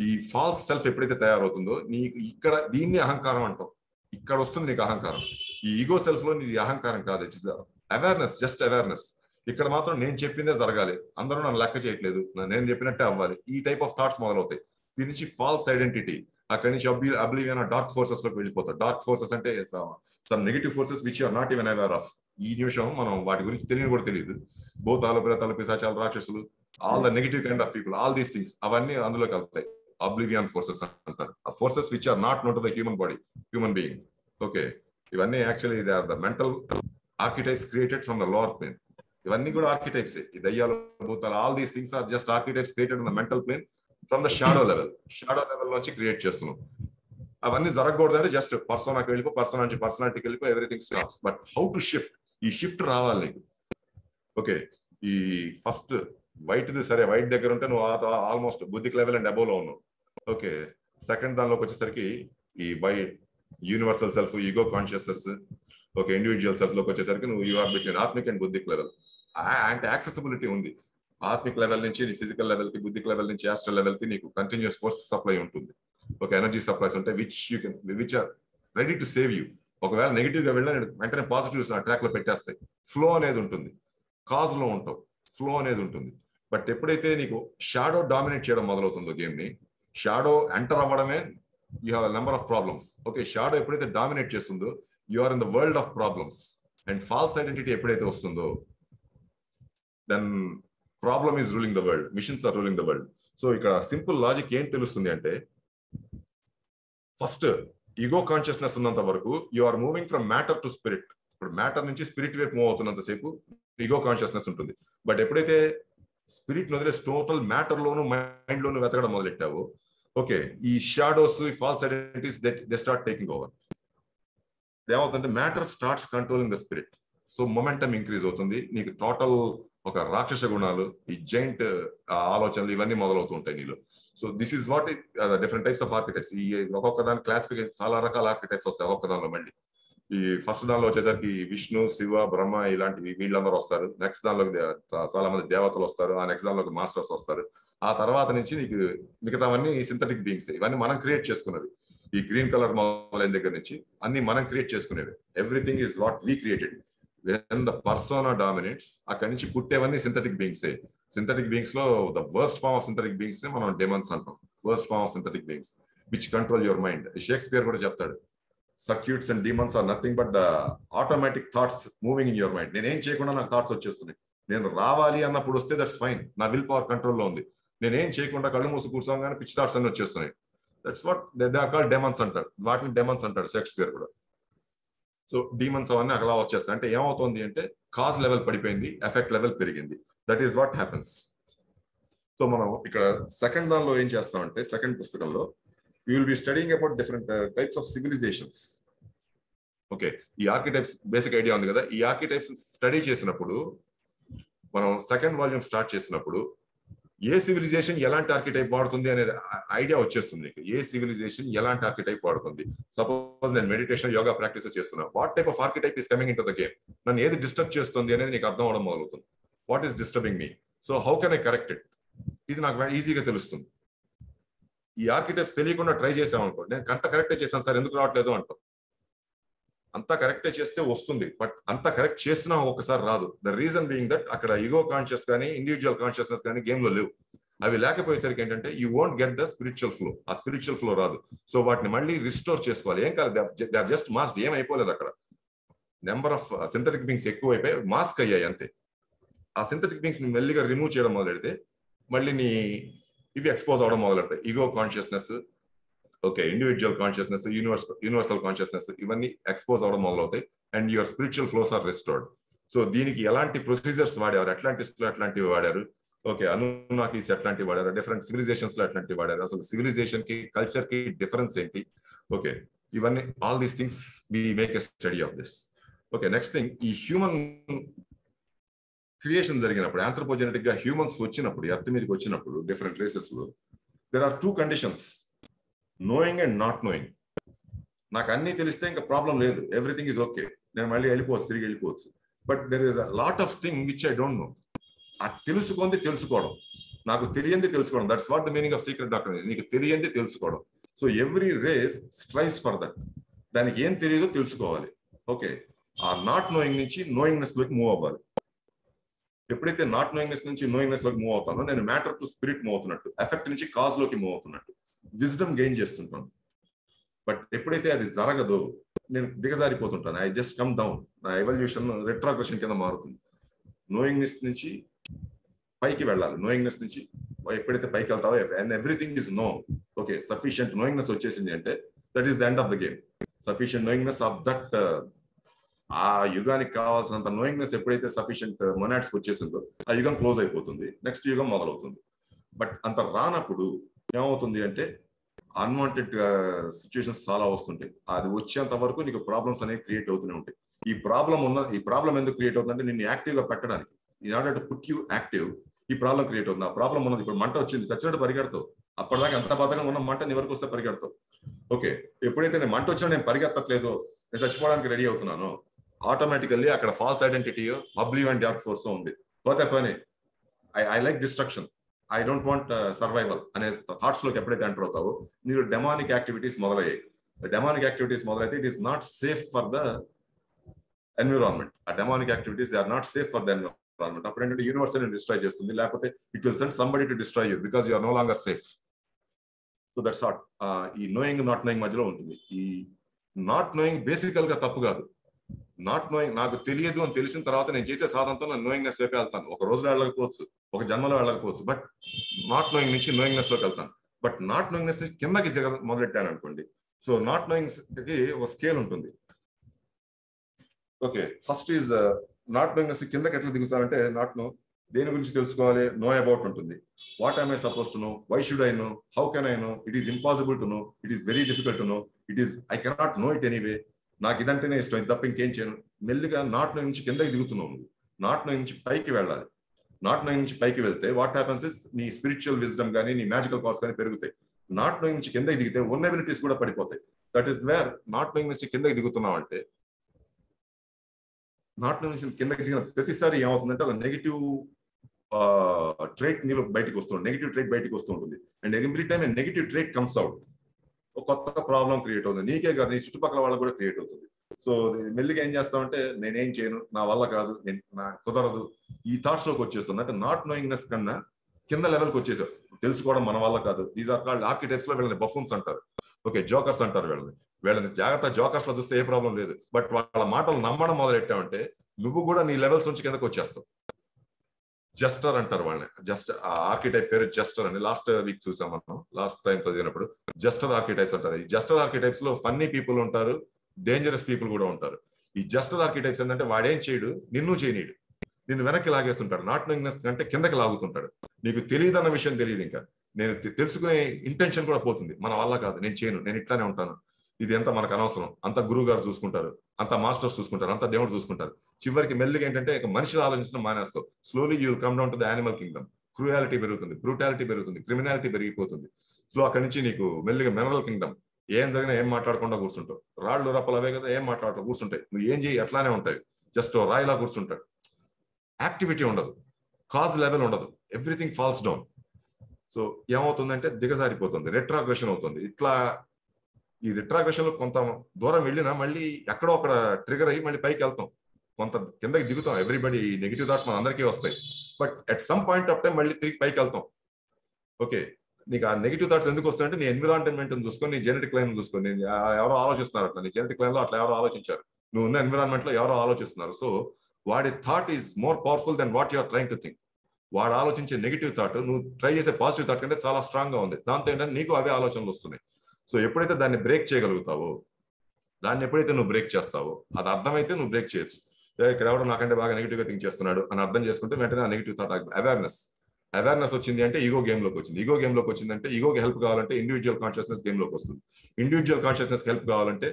ఈ ఫాల్స్ సెల్ఫ్ ఎప్పుడైతే తయారవుతుందో నీకు ఇక్కడ దీన్ని అహంకారం అంటాం. ఇక్కడ వస్తుంది నీకు అహంకారం. ఈ ఈగో సెల్ఫ్ లో నీది అహంకారం కాదు, ఇట్స్ అవేర్నెస్, జస్ట్ అవేర్నెస్. ఇక్కడ మాత్రం నేను చెప్పిందే జరగాలి, అందరూ నన్ను లెక్క చేయట్లేదు, నేను చెప్పినట్టే అవ్వాలి, ఈ టైప్ ఆఫ్ థాట్స్ మొదలవుతాయి. దీని నుంచి ఫాల్స్ ఐడెంటిటీ, అక్కడి నుంచి అబ్లివియన్, డార్క్ ఫోర్సెస్ లోకి వెళ్ళిపోతారు. డార్క్ ఫోర్సెస్ అంటే some negative forces which are not even aware of. ఈ నిమిషం మనం వాటి గురించి తెలియని కూడా తెలియదు. భూతాలు, ప్రేతాలు, పిశాచాలు, రాక్షసులు, all the negative kind of people, all these things అవన్నీ అందులోకి వెళ్తాయి. అబ్లివియన్ ఫోర్సెస్ అంటారు. ఆ forces which are not note the human body, human being. Okay, ఇవన్నీ actually they are the mental archetypes created from the lower plane. ఇవన్నీ కూడా archetypes. ఈ దయ్యాలు, భూతాలు, all these things are just archetypes created in the mental plane from the shadow level. Shadow level నుంచి create చేస్తున్నాం. అవన్నీ జరగకూడదు అంటే జస్ట్ పర్సోనాకి వెళ్ళిపో, పర్సోనా నుంచి పర్సనాలిటీకి వెళ్ళిపో, everything stops. But how to shift, ఈ షిఫ్ట్ రావాలి నీకు. ఓకే, ఈ ఫస్ట్ వైట్ది సరే, వైట్ దగ్గర ఉంటే నువ్వు almost buddhic level and above లో ఉన్నావు. ఓకే, సెకండ్ దానిలోకి వచ్చేసరికి ఈ universal self, ego consciousness, okay, individual self లోకి వచ్చేసరికి నువ్వు you are between atmic and buddhic level. అంటే యాక్సెసిబిలిటీ ఉంది. ఆత్మిక్ లెవెల్ నుంచి ఫిజికల్ లెవెల్ కి, బుద్ధిక్ లెవెల్ నుంచి యాస్ట్రల్ లెవెల్ కి నీకు కంటిన్యూస్ ఫోర్స్ సప్లై ఉంటుంది. ఒక ఎనర్జీ సప్లైస్ ఉంటాయి which are ready to save you. ఒకవేళ నెగిటివ్ గా వెళ్ళినా వెంటనే పాజిటివ్స్ ఆ ట్రాక్ లో పెట్టేస్తాయి. ఫ్లో అనేది ఉంటుంది, కాజ్ లో ఉంటావు, ఫ్లో అనేది ఉంటుంది. బట్ ఎప్పుడైతే నీకు షాడో డామినేట్ చేయడం మొదలవుతుందో గేమ్ ని, షాడో ఎంటర్ అవ్వడమే you have number of problems. Okay, shadow ఎప్పుడైతే డామినేట్ చేస్తుందో you are in the world of problems. And false identity ఎప్పుడైతే వస్తుందో then problem is ruling the world, missions are ruling the world. So ఇక్కడ simple logic ఏం తెలుస్తుంది అంటే, first ego consciousness ఉన్నంత వరకు you are moving from matter to spirit. ఇప్పుడు matter నుంచి స్పిరిట్ వైపు మూవ్ అవుతున్నంత సేపు ఈగో కాన్షియస్నెస్ ఉంటుంది. బట్ ఎప్పుడైతే స్పిరిట్ వదిలేసి టోటల్ మ్యాటర్ లోను మైండ్ లోను వెతకడం మొదలెట్టావు, ఓకే, ఈ షాడోస్, ఈ false identities they start taking over. ఏమవుతుందంటే matter starts controlling the spirit. So momentum increase అవుతుంది, నీకు టోటల్ ఒక రాక్షస గుణాలు, ఈ జైంట్ ఆలోచనలు ఇవన్నీ మొదలవుతూ ఉంటాయి నీలో. So this is what different types of architects. ఈ ఒక్కొక్క దాని క్లాసిఫికేషన్ చాలా రకాల ఆర్కిటెక్ట్స్ వస్తాయి ఒక్కొక్క దానిలో. మళ్ళీ ఈ ఫస్ట్ దానిలో వచ్చేసరికి విష్ణు, శివ, బ్రహ్మ ఇలాంటివి వీళ్ళందరూ వస్తారు. నెక్స్ట్ దానిలోకి చాలా మంది దేవతలు వస్తారు. ఆ నెక్స్ట్ దానిలోకి మాస్టర్స్ వస్తారు. ఆ తర్వాత నుంచి నీకు మిగతావన్నీ సింథటిక్ బీయింగ్స్. ఇవన్నీ మనం క్రియేట్ చేసుకున్నది. ఈ గ్రీన్ కలర్ మొదలైన దగ్గర నుంచి అన్ని మనం క్రియేట్ చేసుకునేవి. Everything is what we created. When the persona dominates, అక్కడి నుంచి పుట్టేవన్నీ సింథటిక్ బీయింగ్స్. సింథటిక్ బీయింగ్స్ లో the worst form of synthetic beings ని మనం డెమన్స్ అంటాం. Worst form of synthetic beings which control your mind. Shakespeare కూడా చెప్తాడు, circuits and demons are nothing but the automatic thoughts moving in your mind. నేనేం చేయకుండా నాకు thoughts వచ్చేస్తున్నాయి. నేను రావాలి అన్నప్పుడు వస్తే దట్స్ ఫైన్, నా విల్ పవర్ కంట్రోల్లో ఉంది. నేనేం చేయకుండా కళ్ళు మూసి కూర్చోగానే పిచ్ థాట్స్ అన్ని వచ్చేస్తున్నాయి. That's what they are called demons అంటారు. వాటిని డెమన్స్ అంటాడు షేక్స్పియర్ కూడా. సో డీమన్స్ అవన్నీ అలా వచ్చేస్తాయి. అంటే ఏమవుతుంది అంటే కాజ్ లెవెల్ పడిపోయింది, ఎఫెక్ట్ లెవెల్ పెరిగింది. That is what happens. So మనం ఇక్కడ సెకండ్ దానిలో ఏం చేస్తామంటే, సెకండ్ పుస్తకంలో you will be studying about different types of civilisations. Okay, ఈ ఆర్కిటైప్స్ బేసిక్ ఐడియా ఉంది కదా. ఈ ఆర్కిటైప్స్ స్టడీ చేసినప్పుడు, మనం సెకండ్ వాల్యూమ్ స్టార్ట్ చేసినప్పుడు ఏ సివిలైజేషన్ ఎలాంటి ఆర్కిటైప్ వాడుతుంది అనేది ఐడియా వచ్చేస్తుంది నీకు. ఏ సివిలైజేషన్ ఎలాంటి ఆర్కిటైప్ వాడుతుంది. సపోజ్ నేను మెడిటేషన్, యోగా ప్రాక్టీస్ చేస్తున్నా, what type of archetype is coming in to the game. నన్ను ఏది డిస్టర్బ్ చేస్తుంది అనేది నీకు అర్థం అవడం మొదలవుతుంది. What is disturbing me, so how can I correct it. ఇది నాకు ఈజీగా తెలుస్తుంది. ఈ ఆర్కిటైప్స్ తెలియకుండా ట్రై చేసామనుకో, నేను అంత కరెక్టే చేశాను సార్ ఎందుకు రావట్లేదు అంటాం. అంతా కరెక్టే చేస్తే వస్తుంది, బట్ అంతా కరెక్ట్ చేసినా ఒకసారి రాదు. ద రీజన్ బీయింగ్ దట్ అక్కడ ఈగో కాన్షియస్ కానీ ఇండివిజువల్ కాన్షియస్నెస్ కానీ గేమ్ లో లేవు. అవి లేకపోయేసరికి ఏంటంటే you won't get the spiritual flow. ఆ స్పిరిచువల్ ఫ్లో రాదు. సో వాటిని మళ్ళీ రిస్టోర్ చేసుకోవాలి. ఏం కాదు, దే ఆర్ జస్ట్ మాస్క్. ఏం అయిపోలేదు అక్కడ. నెంబర్ ఆఫ్ సింథటిక్ బీయింగ్స్ ఎక్కువ అయిపోయి మాస్క్ అయ్యాయి అంతే. ఆ సింథటిక్ బీయింగ్స్ ని మెల్లిగా రిమూవ్ చేయడం మొదలెడితే మళ్ళీ ఇవి ఎక్స్పోజ్ అవడం మొదలెడతాయి. Ego consciousness, okay, individual consciousness, universal consciousness ఇవన్నీ ఎక్స్పోజ్ అవడం మొదలవుతాయి. And your spiritual flows are restored. So దీనికి ఎలాంటి ప్రొసీజర్స్ వాడారు, అట్లాంటిస్ లో ఎట్లాంటివి వాడారు, ఓకే, అనునాకీస్ ఎట్లాంటివి వాడారు, డిఫరెంట్ సివిలైజేషన్స్ లో ఎట్లాంటివి వాడారు, అసలు సివిలైజేషన్ కి కల్చర్ కి డిఫరెన్స్ ఏంటి, ఓకే, ఇవన్నీ all these things we make a study of this. Okay, next thing, ఈ హ్యూమన్ క్రియేషన్ జరిగినప్పుడు, ఆంథ్రోపోజెనెటిక్ గా హ్యూమన్స్ వచ్చినప్పుడు, ఎర్త్ మీదకి వచ్చినప్పుడు డిఫరెంట్ రేసెస్ లో there are 2 conditions, knowing and not knowing. నాకు అన్ని తెలిస్తే ఇంకా ప్రాబ్లం లేదు, ఎవ్రీథింగ్ ఈజ్ ఓకే, నేను మళ్ళీ వెళ్ళిపోవచ్చు, తిరిగి వెళ్ళిపోవచ్చు. But there is a lot of thing which I don't know. ఆ తెలుసుకోండి తెలుసుకోవడం, నాకు తెలియంది తెలుసుకోవడం. That's what the meaning of secret doctrine. నీకు తెలియంది తెలుసుకోవడం. So every race strives for that. దానికి ఏం తెలియదో తెలుసుకోవాలి. ఓకే, ఆ నాట్ నోయింగ్ నుంచి నోయింగ్నెస్ లోకి మూవ్ అవ్వాలి. ఎప్పుడైతే నాట్ నోయింగ్నెస్ నుంచి నోయింగ్నెస్ లోకి మూవ్ అవుతానో నేను మ్యాటర్ టు స్పిరిట్ మూవ్ అవుతున్నట్టు, ఎఫెక్ట్ నుంచి కాజ్ లోకి మూవ్ అవుతున్నట్టు, విజ్డమ్ గెయిన్ చేస్తుంటాను. బట్ ఎప్పుడైతే అది జరగదో నేను దిగజారిపోతుంటాను. I just come down. నా ఎవల్యూషన్ రెట్రోగ్రెషన్ కింద మారుతుంది. నోయింగ్నెస్ నుంచి పైకి వెళ్ళాలి. నోయింగ్నెస్ నుంచి ఎప్పుడైతే పైకి వెళ్తావో and everything is know, okay, sufficient knowingness వచ్చేసింది అంటే that is the end of the game. Sufficient knowingness of that, ఆ యుగానికి కావాల్సినంత నోయింగ్నెస్ ఎప్పుడైతే సఫిషియంట్ మొనాడ్స్కి వచ్చేసిందో ఆ యుగం క్లోజ్ అయిపోతుంది, నెక్స్ట్ యుగం మొదలవుతుంది. బట్ అంత రానప్పుడు ఏమవుతుంది అంటే అన్వాంటెడ్ సిచ్యుయేషన్స్ చాలా వస్తుంటాయి. అది వచ్చేంత వరకు నీకు ప్రాబ్లమ్స్ అనేవి క్రియేట్ అవుతూనే ఉంటాయి. ఈ ప్రాబ్లం ఎందుకు క్రియేట్ అవుతుందంటే నిన్ను యాక్టివ్ గా పెట్టడానికి, in order to put you active, ఈ ప్రాబ్లం క్రియేట్ అవుతుంది. ఆ ప్రాబ్లం ఉన్నది. ఇప్పుడు మంట వచ్చింది, చచ్చినట్టు పరిగెడతావు. అప్పటిదాకా ఎంత బాధగా ఉన్న మంట నీ వరకు వస్తే పరిగెడతావు. ఓకే, ఎప్పుడైతే నేను మంట వచ్చినా నేను పరిగెత్తట్లేదు, నేను చచ్చిపోవడానికి రెడీ అవుతున్నాను, ఆటోమేటికల్లీ అక్కడ ఫాల్స్ ఐడెంటిటీ, అబ్లీవ్ అండ్ డార్క్ ఫోర్స్ ఉంది. పోతే పని I like destruction, I don't want survival అనే థాట్స్ లోకి ఎప్పుడైతే ఎంటర్ అవుతావో మీరు డెమానిక్ యాక్టివిటీస్ మొదలయ్యాయి. డెమానిక్ యాక్టివిటీస్ మొదలైతే it is not safe for the environment. ఆ demonic activities they are not safe for the environment. అప్పుడు ఏంటంటే యూనివర్స్ డిస్ట్రాయ్ చేస్తుంది, లేకపోతే it will send somebody to destroy you because you are no longer safe. So that's what ఈ knowing not knowing మధ్యలో ఉంటుంది. ఈ not knowing బేసికల్ గా తప్పు కాదు. నాట్ నోయింగ్, నాకు తెలియదు అని తెలిసిన తర్వాత నేను చేసే సాధనతో నేను నోయింగ్నెస్ వైపు వెళ్తాను. ఒక రోజులో వెళ్ళకపోవచ్చు, ఒక జన్మలో వెళ్ళకపోవచ్చు, బట్ నాట్ నోయింగ్ నుంచి నోయింగ్నెస్ లోకి వెళ్తాను. బట్ నాట్ నోయింగ్నెస్ నుంచి కిందకి మొదలెట్టాను అనుకోండి. సో నాట్ నోయింగ్ కి ఒక స్కేల్ ఉంటుంది. Okay, first is not knowingness కిందకి ఎట్లా దిగుతానంటే నాట్ నో దేని గురించి తెలుసుకోవాలి, నో అబౌట్ ఉంటుంది. What I suppose to know, why should I know, how can I know, it is impossible to know, it is very difficult to know, it is I cannot know it anyway, నాకు ఇదంటేనే ఇష్టం, ఇది తప్ప ఇంకేం చేయను. మెల్లిగా not know నుంచి కిందకి దిగుతున్నావు నువ్వు, నాట్ నో నుంచి పైకి వెళ్ళాలి. నాట్ నో నుంచి పైకి వెళ్తే వాట్ హ్యాపన్స్ ఇస్ నీ స్పిరిచువల్ విజ్డమ్ కానీ నీ మ్యాజికల్ పవర్స్ కానీ పెరుగుతాయి. నాట్ నో నుంచి కిందకి దిగితే వల్నరబిలిటీస్ కూడా పడిపోతాయి. That is where not know నుంచి కిందకి దిగుతున్నావు అంటే, నాట్ నో నుంచి కిందకి దిగిన ప్రతిసారి ఏమవుతుందంటే ఒక నెగిటివ్ ట్రేట్ నీలో బయటకు వస్తుంది, నెగిటివ్ ట్రేట్ బయటకు వస్తూ ఉంటుంది. And every time negative trait comes out, ఒక కొత్త ప్రాబ్లం క్రియేట్ అవుతుంది. నీకే కాదు, నీ చుట్టుపక్కల వాళ్ళకి కూడా క్రియేట్ అవుతుంది. సో మెల్లిగా ఏం చేస్తామంటే నేనేం చేయను, నా వల్ల కాదు, నా కుదరదు, ఈ థాట్స్ లోకి వచ్చేస్తుంది. అంటే నాట్ నోయింగ్నెస్ కన్నా కింద లెవెల్కి వచ్చేసావు. తెలుసుకోవడం మన వల్ల కాదు. దీస్ ఆర్ కాల్డ్ ఆర్కిటెక్ట్స్ లో వీళ్ళని బఫూన్స్ అంటారు, ఓకే, జోకర్స్ అంటారు వీళ్ళని జాగ్రత్త. జోకర్స్ లో చూస్తే ఏ ప్రాబ్లం లేదు, బట్ వాళ్ళ మాటలు నమ్మడం మొదలెట్టామంటే నువ్వు కూడా నీ లెవెల్స్ నుంచి కిందకు వచ్చేస్తావు. జస్టర్ అంటారు వాళ్ళని, జస్ట్ ఆర్కిటైప్ పేరు జస్టర్ అని లాస్ట్ వీక్ చూసాం మనం, లాస్ట్ టైం చదివినప్పుడు. జస్టర్ ఆర్కిటైప్స్ అంటారు. ఈ జస్టర్ ఆర్కిటైప్స్ లో ఫన్నీ పీపుల్ ఉంటారు, డేంజరస్ పీపుల్ కూడా ఉంటారు. ఈ జస్టర్ ఆర్కిటైప్స్ ఏంటంటే వాడేం చేయడు, నిన్ను చేయనీడు, నిన్ను వెనక్కి లాగేస్తుంటాడు. నాట్ నోయింగ్నెస్ అంటే కిందకి లాగుతుంటాడు. నీకు తెలియదన్న విషయం తెలియదు, ఇంకా నేను తెలుసుకునే ఇంటెన్షన్ కూడా పోతుంది. మన వల్ల కాదు, నేను చేయను, నేను ఇట్లానే ఉంటాను, ఇది ఎంత మనకు అనవసరం, అంత గురువు గారు చూసుకుంటారు, అంత మాస్టర్స్ చూసుకుంటారు, అంత దేవుడు చూసుకుంటారు. చివరికి మెల్లిగా ఏంటంటే ఇక మనుషులు ఆలోచించడం మానేస్తావు. Slowly you will come down to the animal kingdom. Cruelty పెరుగుతుంది, బ్రూటాలిటీ పెరుగుతుంది, క్రిమినాలిటీ పెరిగిపోతుంది. సో అక్కడి నుంచి నీకు మెల్లిగా మినరల్ కింగ్డమ్. ఏం జరిగినా ఏం మాట్లాడకుండా కూర్చుంటావు. రాళ్ళు రప్పలు అవే కదా, ఏం మాట్లాడుతూ కూర్చుంటాయి. నువ్వు ఏం చేయి అట్లానే ఉంటాయి, జస్ట్ రాయిలా కూర్చుంటాడు. యాక్టివిటీ ఉండదు, కాజ్ లెవెల్ ఉండదు, ఎవ్రీథింగ్ ఫాల్స్ డౌన్. సో ఏమవుతుందంటే దిగజారిపోతుంది, రెట్రాగ్రెషన్ అవుతుంది. ఇట్లా ఈ రిట్రాగ్రెషన్ లో కొంత దూరం వెళ్ళినా మళ్ళీ ఎక్కడో అక్కడ ట్రిగర్ అయ్యి మళ్ళీ పైకి వెళ్తాం, కొంత కిందకి దిగుతాం. ఎవ్రీబడి నెగిటివ్ థాట్స్ మన అందరికీ వస్తాయి, but at some point of time మళ్ళీ తిరిగి పైకి వెళ్తాం. ఓకే, నీకు ఆ నెగిటివ్ థాట్స్ ఎందుకు వస్తాయంటే నీ ఎన్విరాన్మెంట్ చూసుకొని, నీ జెనెటిక్ లైన్ చూసుకొని, ఎవరో ఆలోచిస్తున్నారు అట్లా, నీ జెనెటిక్ లైన్ లో అట్లా ఎవరో ఆలోచించారు, నువ్వు ఉన్న ఎన్విరాన్మెంట్ లో ఎవరో ఆలోచిస్తున్నారు. సో వాడి thought is more powerful then what you are trying to think. వాడు ఆలోచించే నెగిటివ్ థాట్ నువ్వు ట్రై చేసే పాజిటివ్ థాట్ కంటే చాలా స్ట్రాంగ్ గా ఉంది. దాంతో ఏంటంటే నీకు అవే ఆలోచనలు వస్తున్నాయి. సో ఎప్పుడైతే దాన్ని బ్రేక్ చేయగలుగుతావో, దాన్ని ఎప్పుడైతే నువ్వు బ్రేక్ చేస్తావో, అది అర్థమైతే నువ్వు బ్రేక్ చేయొచ్చు. ఇక్కడ ఎవడో నాకంటే బాగా నెగిటివ్ గా థింక్ చేస్తున్నాడు అని అర్థం చేసుకుంటే వెంటనే ఆ నెగిటివ్ థాట్ అవేర్నెస్ వచ్చింది అంటే ఈగో గేమ్ లోకి వచ్చింది. ఈగో గేమ్ లోకి వచ్చిందంటే ఈగోకి హెల్ప్ కావాలంటే ఇండివిజువల్ కాన్షియస్నెస్ గేమ్ లోకి వస్తుంది. ఇండివిజువల్ కాన్షియస్నెస్ హెల్ప్ కావాలంటే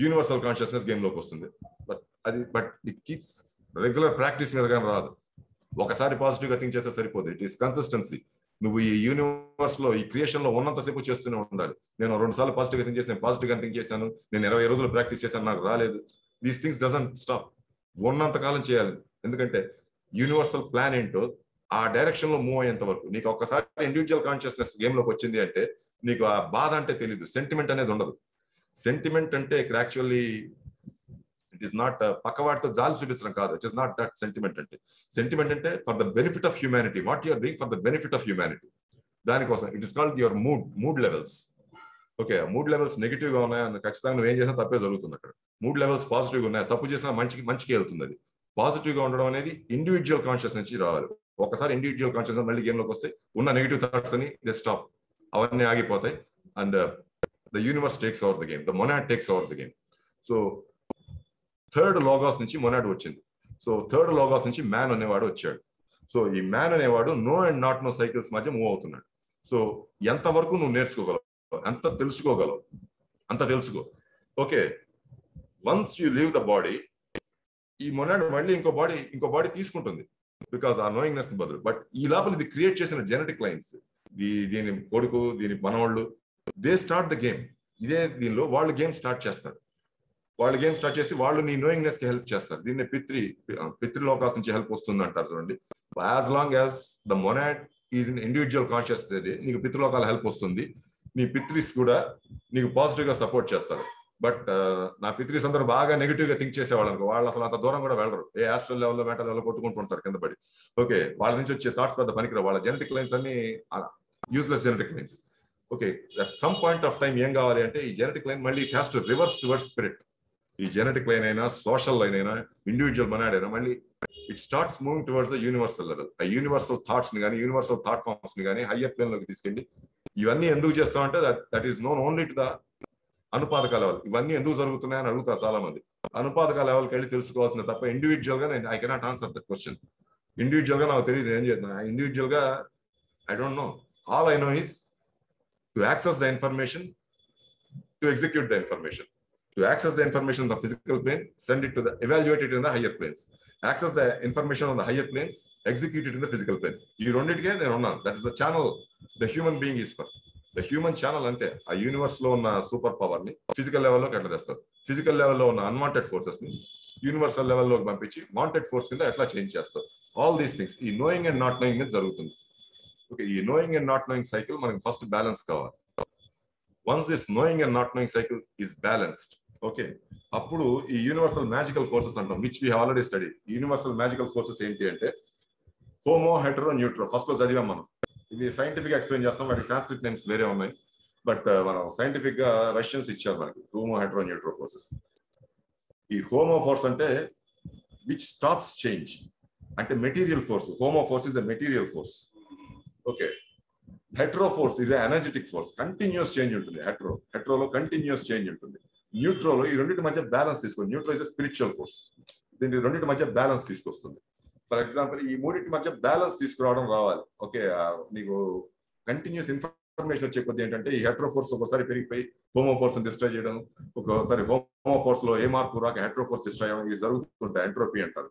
యూనివర్సల్ కాన్షియస్నెస్ గేమ్ లోకి వస్తుంది. But it keeps regular practice మీద కానీ రాదు. ఒకసారి పాజిటివ్ గా థింక్ చేస్తే సరిపోదు, ఇట్ ఈస్ కన్సిస్టెన్సీ. నువ్వు ఈ యూనివర్స్ లో, ఈ క్రియేషన్ లో ఉన్నంతసేపు చేస్తూనే ఉండాలి. నేను 2 సార్లు పాజిటివ్ గా థింక్ చేసి నేను పాజిటివ్ గా థింక్ చేశాను, నేను 20 రోజులు ప్రాక్టీస్ చేశాను, నాకు రాలేదు. These things doesn't stop. ఉన్నంత కాలం చేయాలి. ఎందుకంటే యూనివర్సల్ ప్లాన్ ఏంటో ఆ డైరెక్షన్ లో మూవ్ అయ్యేంత వరకు. నీకు ఒక్కసారి ఇండివిజువల్ కాన్షియస్నెస్ గేమ్ లోకి వచ్చింది అంటే నీకు ఆ బాధ అంటే తెలియదు, సెంటిమెంట్ అనేది ఉండదు. సెంటిమెంట్ అంటే ఇక్కడ యాక్చువల్లీ ఇట్ ఈస్ నాట్ పక్కవాడితో జాలి చూపించడం కాదు. It is not that sentiment అంటే. సెంటిమెంట్ అంటే for the benefit of humanity, what you're doing for the benefit of humanity. దానికోసం it is called your mood levels. Okay, mood levels negative గా ఉన్నాయని ఖచ్చితంగా నువ్వు ఏం చేసినా తప్పే జరుగుతుంది అక్కడ. మూడ్ లెవెల్స్ పాజిటివ్ గా ఉన్నాయి, తప్పు చేసినా మంచికి వెళ్తుంది. అది పాజిటివ్ గా ఉండడం అనేది ఇండివిజువల్ కాన్షియస్ నుంచి రావాలి. ఒకసారి ఇండివిజువల్ కాన్షియస్ మళ్ళీ గేమ్ లోకి వస్తే ఉన్న నెగిటివ్ థాట్స్ అని దే స్టాప్, అవన్నీ ఆగిపోతాయి. And the universe takes over the game, the monad takes over the game. So third logos నుంచి మొనాడ్ వచ్చింది. సో థర్డ్ లోగాస్ నుంచి మ్యాన్ అనేవాడు వచ్చాడు. సో ఈ మ్యాన్ అనేవాడు know and not know cycles మధ్య మూవ్ అవుతున్నాడు. సో ఎంతవరకు నువ్వు నేర్చుకోగలవు, ఎంత తెలుసుకోగలవు అంత తెలుసుకో. Okay, once you leave the body, ఈ మొనాడ్ మళ్ళీ ఇంకో బాడీ తీసుకుంటుంది, బికాస్ ఆ నోయింగ్నెస్ బదులు. బట్ ఈ లోపల ఇది క్రియేట్ చేసిన జెనెటిక్ లైన్స్, దీని కొడుకు, దీని మనవాళ్ళు, దే స్టార్ట్ ద గేమ్. ఇదే దీనిలో వాళ్ళు గేమ్ స్టార్ట్ చేస్తారు. వాళ్ళు గేమ్ స్టార్ట్ చేసి వాళ్ళు నీ నోయింగ్నెస్ కి హెల్ప్ చేస్తారు. దీన్ని పితృలోకాస్ నుంచి హెల్ప్ వస్తుంది అంటారు చూడండి. As long as the monad is in individual conscious, నీకు పితృలోకాల హెల్ప్ వస్తుంది. నీ పిత్రీస్ కూడా నీకు పాజిటివ్ గా సపోర్ట్ చేస్తారు. బట్ నా పిత్రీస్ అందరూ బాగా నెగిటివ్ గా థింక్ చేసేవాళ్ళు అనుకో, వాళ్ళు అసలు అంత దూరం కూడా వెళ్ళరు. ఏ ఆస్ట్రల్ లెవెల్లో మెంటల్ లెవెల్లో కొట్టుకుంటుంటారు కింద పడి. ఓకే, వాళ్ళ నుంచి వచ్చే థాట్స్ పెద్ద పనికిరావు. వాళ్ళ జెనెటిక్ లైన్స్ అన్ని useless genetic lines. Okay, at some point of time ఏం కావాలి అంటే ఈ జెనెటిక్ లైన్ మళ్ళీ it has to reverse towards spirit. ఈ జెనెటిక్ లైన్ అయినా, సోషల్ లైన్ అయినా, ఇండివిజువల్ మొనాడ్ అయినా మళ్ళీ it starts moving towards the universal level. ఆ యూనివర్సల్ థాట్స్ ని కానీ, యూనివర్సల్ థాట్ ఫార్మ్స్ ని కానీ హయ్యర్ ప్లేన్ లోకి తీసుకెళ్ళి ఇవన్నీ ఎందుకు చేస్తామంటే that is known only to the అనుపాదక లెవెల్. ఇవన్నీ ఎందుకు జరుగుతున్నాయని అడుగుతారు చాలా మంది. అనుపాదక లెవెల్కి వెళ్ళి తెలుసుకోవాల్సింది తప్ప ఇండివిజువల్ గా I cannot answer the question. Individual గా నాకు తెలియదు ఏం చేస్తున్నా. ఇండివిజువల్ గా I don't know. All I know is to access the information, to execute the information. To access the information on the physical plane, send it to the, evaluate it in the higher planes. Access the information on the higher planes, execute it in the physical plane. You don't need again, that is the channel the human being is for. The human channel ante a universe lo ఉన్న super power ని physical level లోకి ఎట్లా తెస్తారు, physical లెవెల్లో ఉన్న unwanted forces ని universal లెవెల్లోకి పంపించి wanted force కింద ఎట్లా చేంజ్ చేస్తారు. ఆల్ దీస్ థింగ్స్ ఈ నోయింగ్ అండ్ నాట్ నోయింగ్ మీద జరుగుతుంది. ఓకే, ఈ knowing and not knowing cycle మనకి ఫస్ట్ బ్యాలెన్స్ కావాలి. Once this knowing and not knowing cycle is balanced, okay, అప్పుడు ఈ యూనివర్సల్ మ్యాజికల్ ఫోర్సెస్ అంటాం, which we have already study. Universal magical forces ఏంటి అంటే హోమో, హెటరో, న్యూట్రో. ఫస్ట్ లో చదివాం మనం. ఇది సైంటిఫిక్ ఎక్స్ప్లెయిన్ చేస్తాం, వాటికి సాంస్క్రిట్ నేమ్స్ వేరే ఉన్నాయి. బట్ మనం సైంటిఫిక్ గా రష్యన్స్ ఇచ్చారు మనకి హోమో, హెటరో, న్యూట్రో ఫోర్సెస్. ఈ హోమో ఫోర్స్ అంటే విచ్ స్టాప్స్ చేంజ్, అంటే material force. Homo force is the material force. Okay, Hetero force is energetic force, continuous change ఉంటుంది. హెట్రోలో కంటిన్యూస్ చేంజ్ ఉంటుంది. న్యూట్రోలో ఈ రెండింటి మధ్య బ్యాలెన్స్ తీసుకొని, న్యూట్రో ఇస్ స్పిరిచువల్ ఫోర్స్, దీని రెండింటి మధ్య బ్యాలెన్స్ తీసుకొస్తుంది. ఫర్ ఎగ్జాంపుల్ ఈ మూడింటి మధ్య బ్యాలెన్స్ తీసుకురావడం రావాలి. ఓకే, నీకు కంటిన్యూస్ ఇన్ఫర్మేషన్ వచ్చే కొద్ది ఏంటంటే ఈ హెట్రో ఫోర్స్ ఒకసారి పెరిగిపోయి హోమో ఫోర్స్ డిస్ట్రాయ్ చేయడం, ఒకసారి హోమో ఫోర్స్ లో ఏ మార్పు రాక హెట్రో ఫోర్స్ డిస్ట్రాయ్ అవ్వడం, ఇవి జరుగుతుంటాయి. ఎంట్రోపీ అంటారు.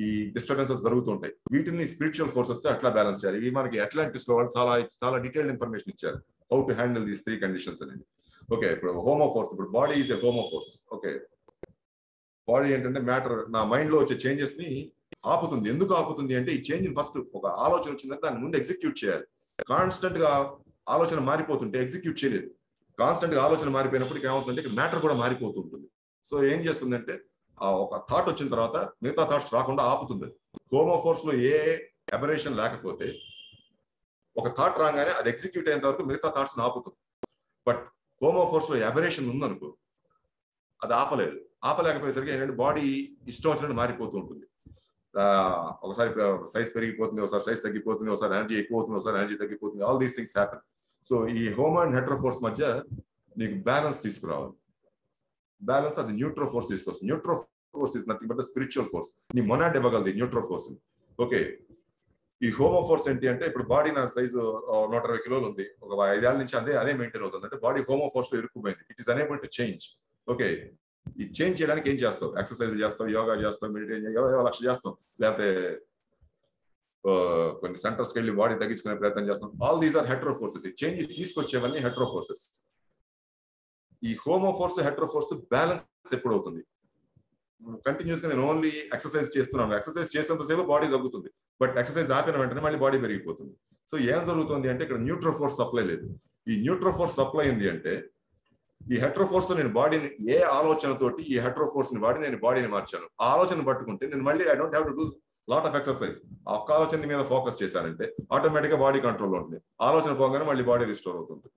ఈ డిస్టర్బెన్సెస్ జరుగుతుంటాయి. వీటిని స్పిరిచువల్ ఫోర్సెస్ తో అట్లా బ్యాలెన్స్ చేయాలి. ఇవి మనకి అట్లాంటిస్ లో చాలా డీటెయిల్డ్ ఇన్ఫర్మేషన్ ఇచ్చారు, how to handle these 3 conditions అనేది. ఓకే, ఇప్పుడు హోమో ఫోర్స్, ఇప్పుడు body is a homo force. Okay, body ఏంటంటే మ్యాటర్, నా మైండ్ లో వచ్చే చేంజెస్ ని ఆపుతుంది. ఎందుకు ఆపుతుంది అంటే ఈ చేంజ్ ఫస్ట్ ఒక ఆలోచన వచ్చిందంటే దాని ముందు ఎగ్జిక్యూట్ చేయాలి. కాన్స్టెంట్ గా ఆలోచన మారిపోతుంటే ఎగ్జిక్యూట్ చేయలేదు. కాన్స్టెంట్ గా ఆలోచన మారిపోయినప్పుడు ఏమవుతుందంటే మ్యాటర్ కూడా మారిపోతుంటుంది. సో ఏం చేస్తుందంటే ఒక థాట్ వచ్చిన తర్వాత మిగతా థాట్స్ రాకుండా ఆపుతుంది. హోమో ఫోర్స్ లో ఏ అబరేషన్ లేకపోతే ఒక థాట్ రాగానే అది ఎగ్జిక్యూట్ అయ్యేంత వరకు మిగతా థాట్స్ ఆపుతుంది. బట్ హోమో ఫోర్స్ లో అబరేషన్ ఉందనుకో, అది ఆపలేదు. ఆపలేకపోయేసరికి ఏంటంటే బాడీ ఇష్టం వచ్చినట్టు మారిపోతూ ఉంటుంది. ఒకసారి సైజ్ పెరిగిపోతుంది, ఒకసారి సైజ్ తగ్గిపోతుంది, ఒకసారి ఎనర్జీ ఎక్కువ అవుతుంది, ఒకసారి ఎనర్జీ తగ్గిపోతుంది. All these things happen. So ఈ హోమో అండ్ హెట్రో ఫోర్స్ మధ్య నీకు బ్యాలెన్స్ తీసుకురావాలి. బ్యాలెన్స్ అది న్యూట్రో ఫోర్స్ తీసుకొస్తుంది. Neutro force is nothing but the spiritual force. నీ మొనాడ్ ఇవ్వగలది న్యూట్రో ఫోర్స్. ఓకే, ఈ హోమో ఫోర్స్ ఏంటి అంటే ఇప్పుడు బాడీ నా సైజు 120 కిలోలు ఉంది, ఒక 5 ఏళ్ల నుంచి అదే మెయింటైన్ అవుతుంది అంటే బాడీ హోమో ఫోర్స్ లో ఇరుక్కుపోయింది. It is unable to change. Okay, ఈ చేంజ్ చేయడానికి ఏం చేస్తావు? ఎక్సర్సైజ్ చేస్తావు, యోగా చేస్తావు, మెడిటేషన్ లక్ష చేస్తాం, లేకపోతే కొన్ని సెంటర్స్కి వెళ్ళి బాడీ తగ్గించుకునే ప్రయత్నం చేస్తాం. All these are hetero forces. ఈ చేంజ్ తీసుకొచ్చేవన్నీ హెట్రో ఫోర్సెస్. ఈ homo force, hetero force balance ఎప్పుడు అవుతుంది? కంటిన్యూస్ గా నేను ఓన్లీ ఎక్సర్సైజ్ చేస్తున్నాను, ఎక్సర్సైజ్ చేసేంతసేపు బాడీ తగ్గుతుంది, బట్ ఎక్సర్సైజ్ ఆపిన వెంటనే మళ్ళీ బాడీ పెరిగిపోతుంది. సో ఏం జరుగుతుంది అంటే ఇక్కడ న్యూట్రో ఫోర్స్ సప్లై లేదు. ఈ న్యూట్రో ఫోర్స్ సప్లై ఉంది అంటే ఈ హెట్రో ఫోర్స్ తో నేను బాడీని ఏ ఆలోచనతోటి ఈ హెట్రో ఫోర్స్ ని వాడి నేను బాడీని మార్చాను, ఆ ఆలోచన పట్టుకుంటే నేను మళ్ళీ I don't have to do lot of exercise. ఆ ఒక్క ఆలోచన మీద ఫోకస్ చేశానంటే ఆటోమేటిక్ గా బాడీ కంట్రోల్ ఉంటుంది. ఆలోచన పోగానే మళ్ళీ బాడీ రిస్టోర్ అవుతుంది.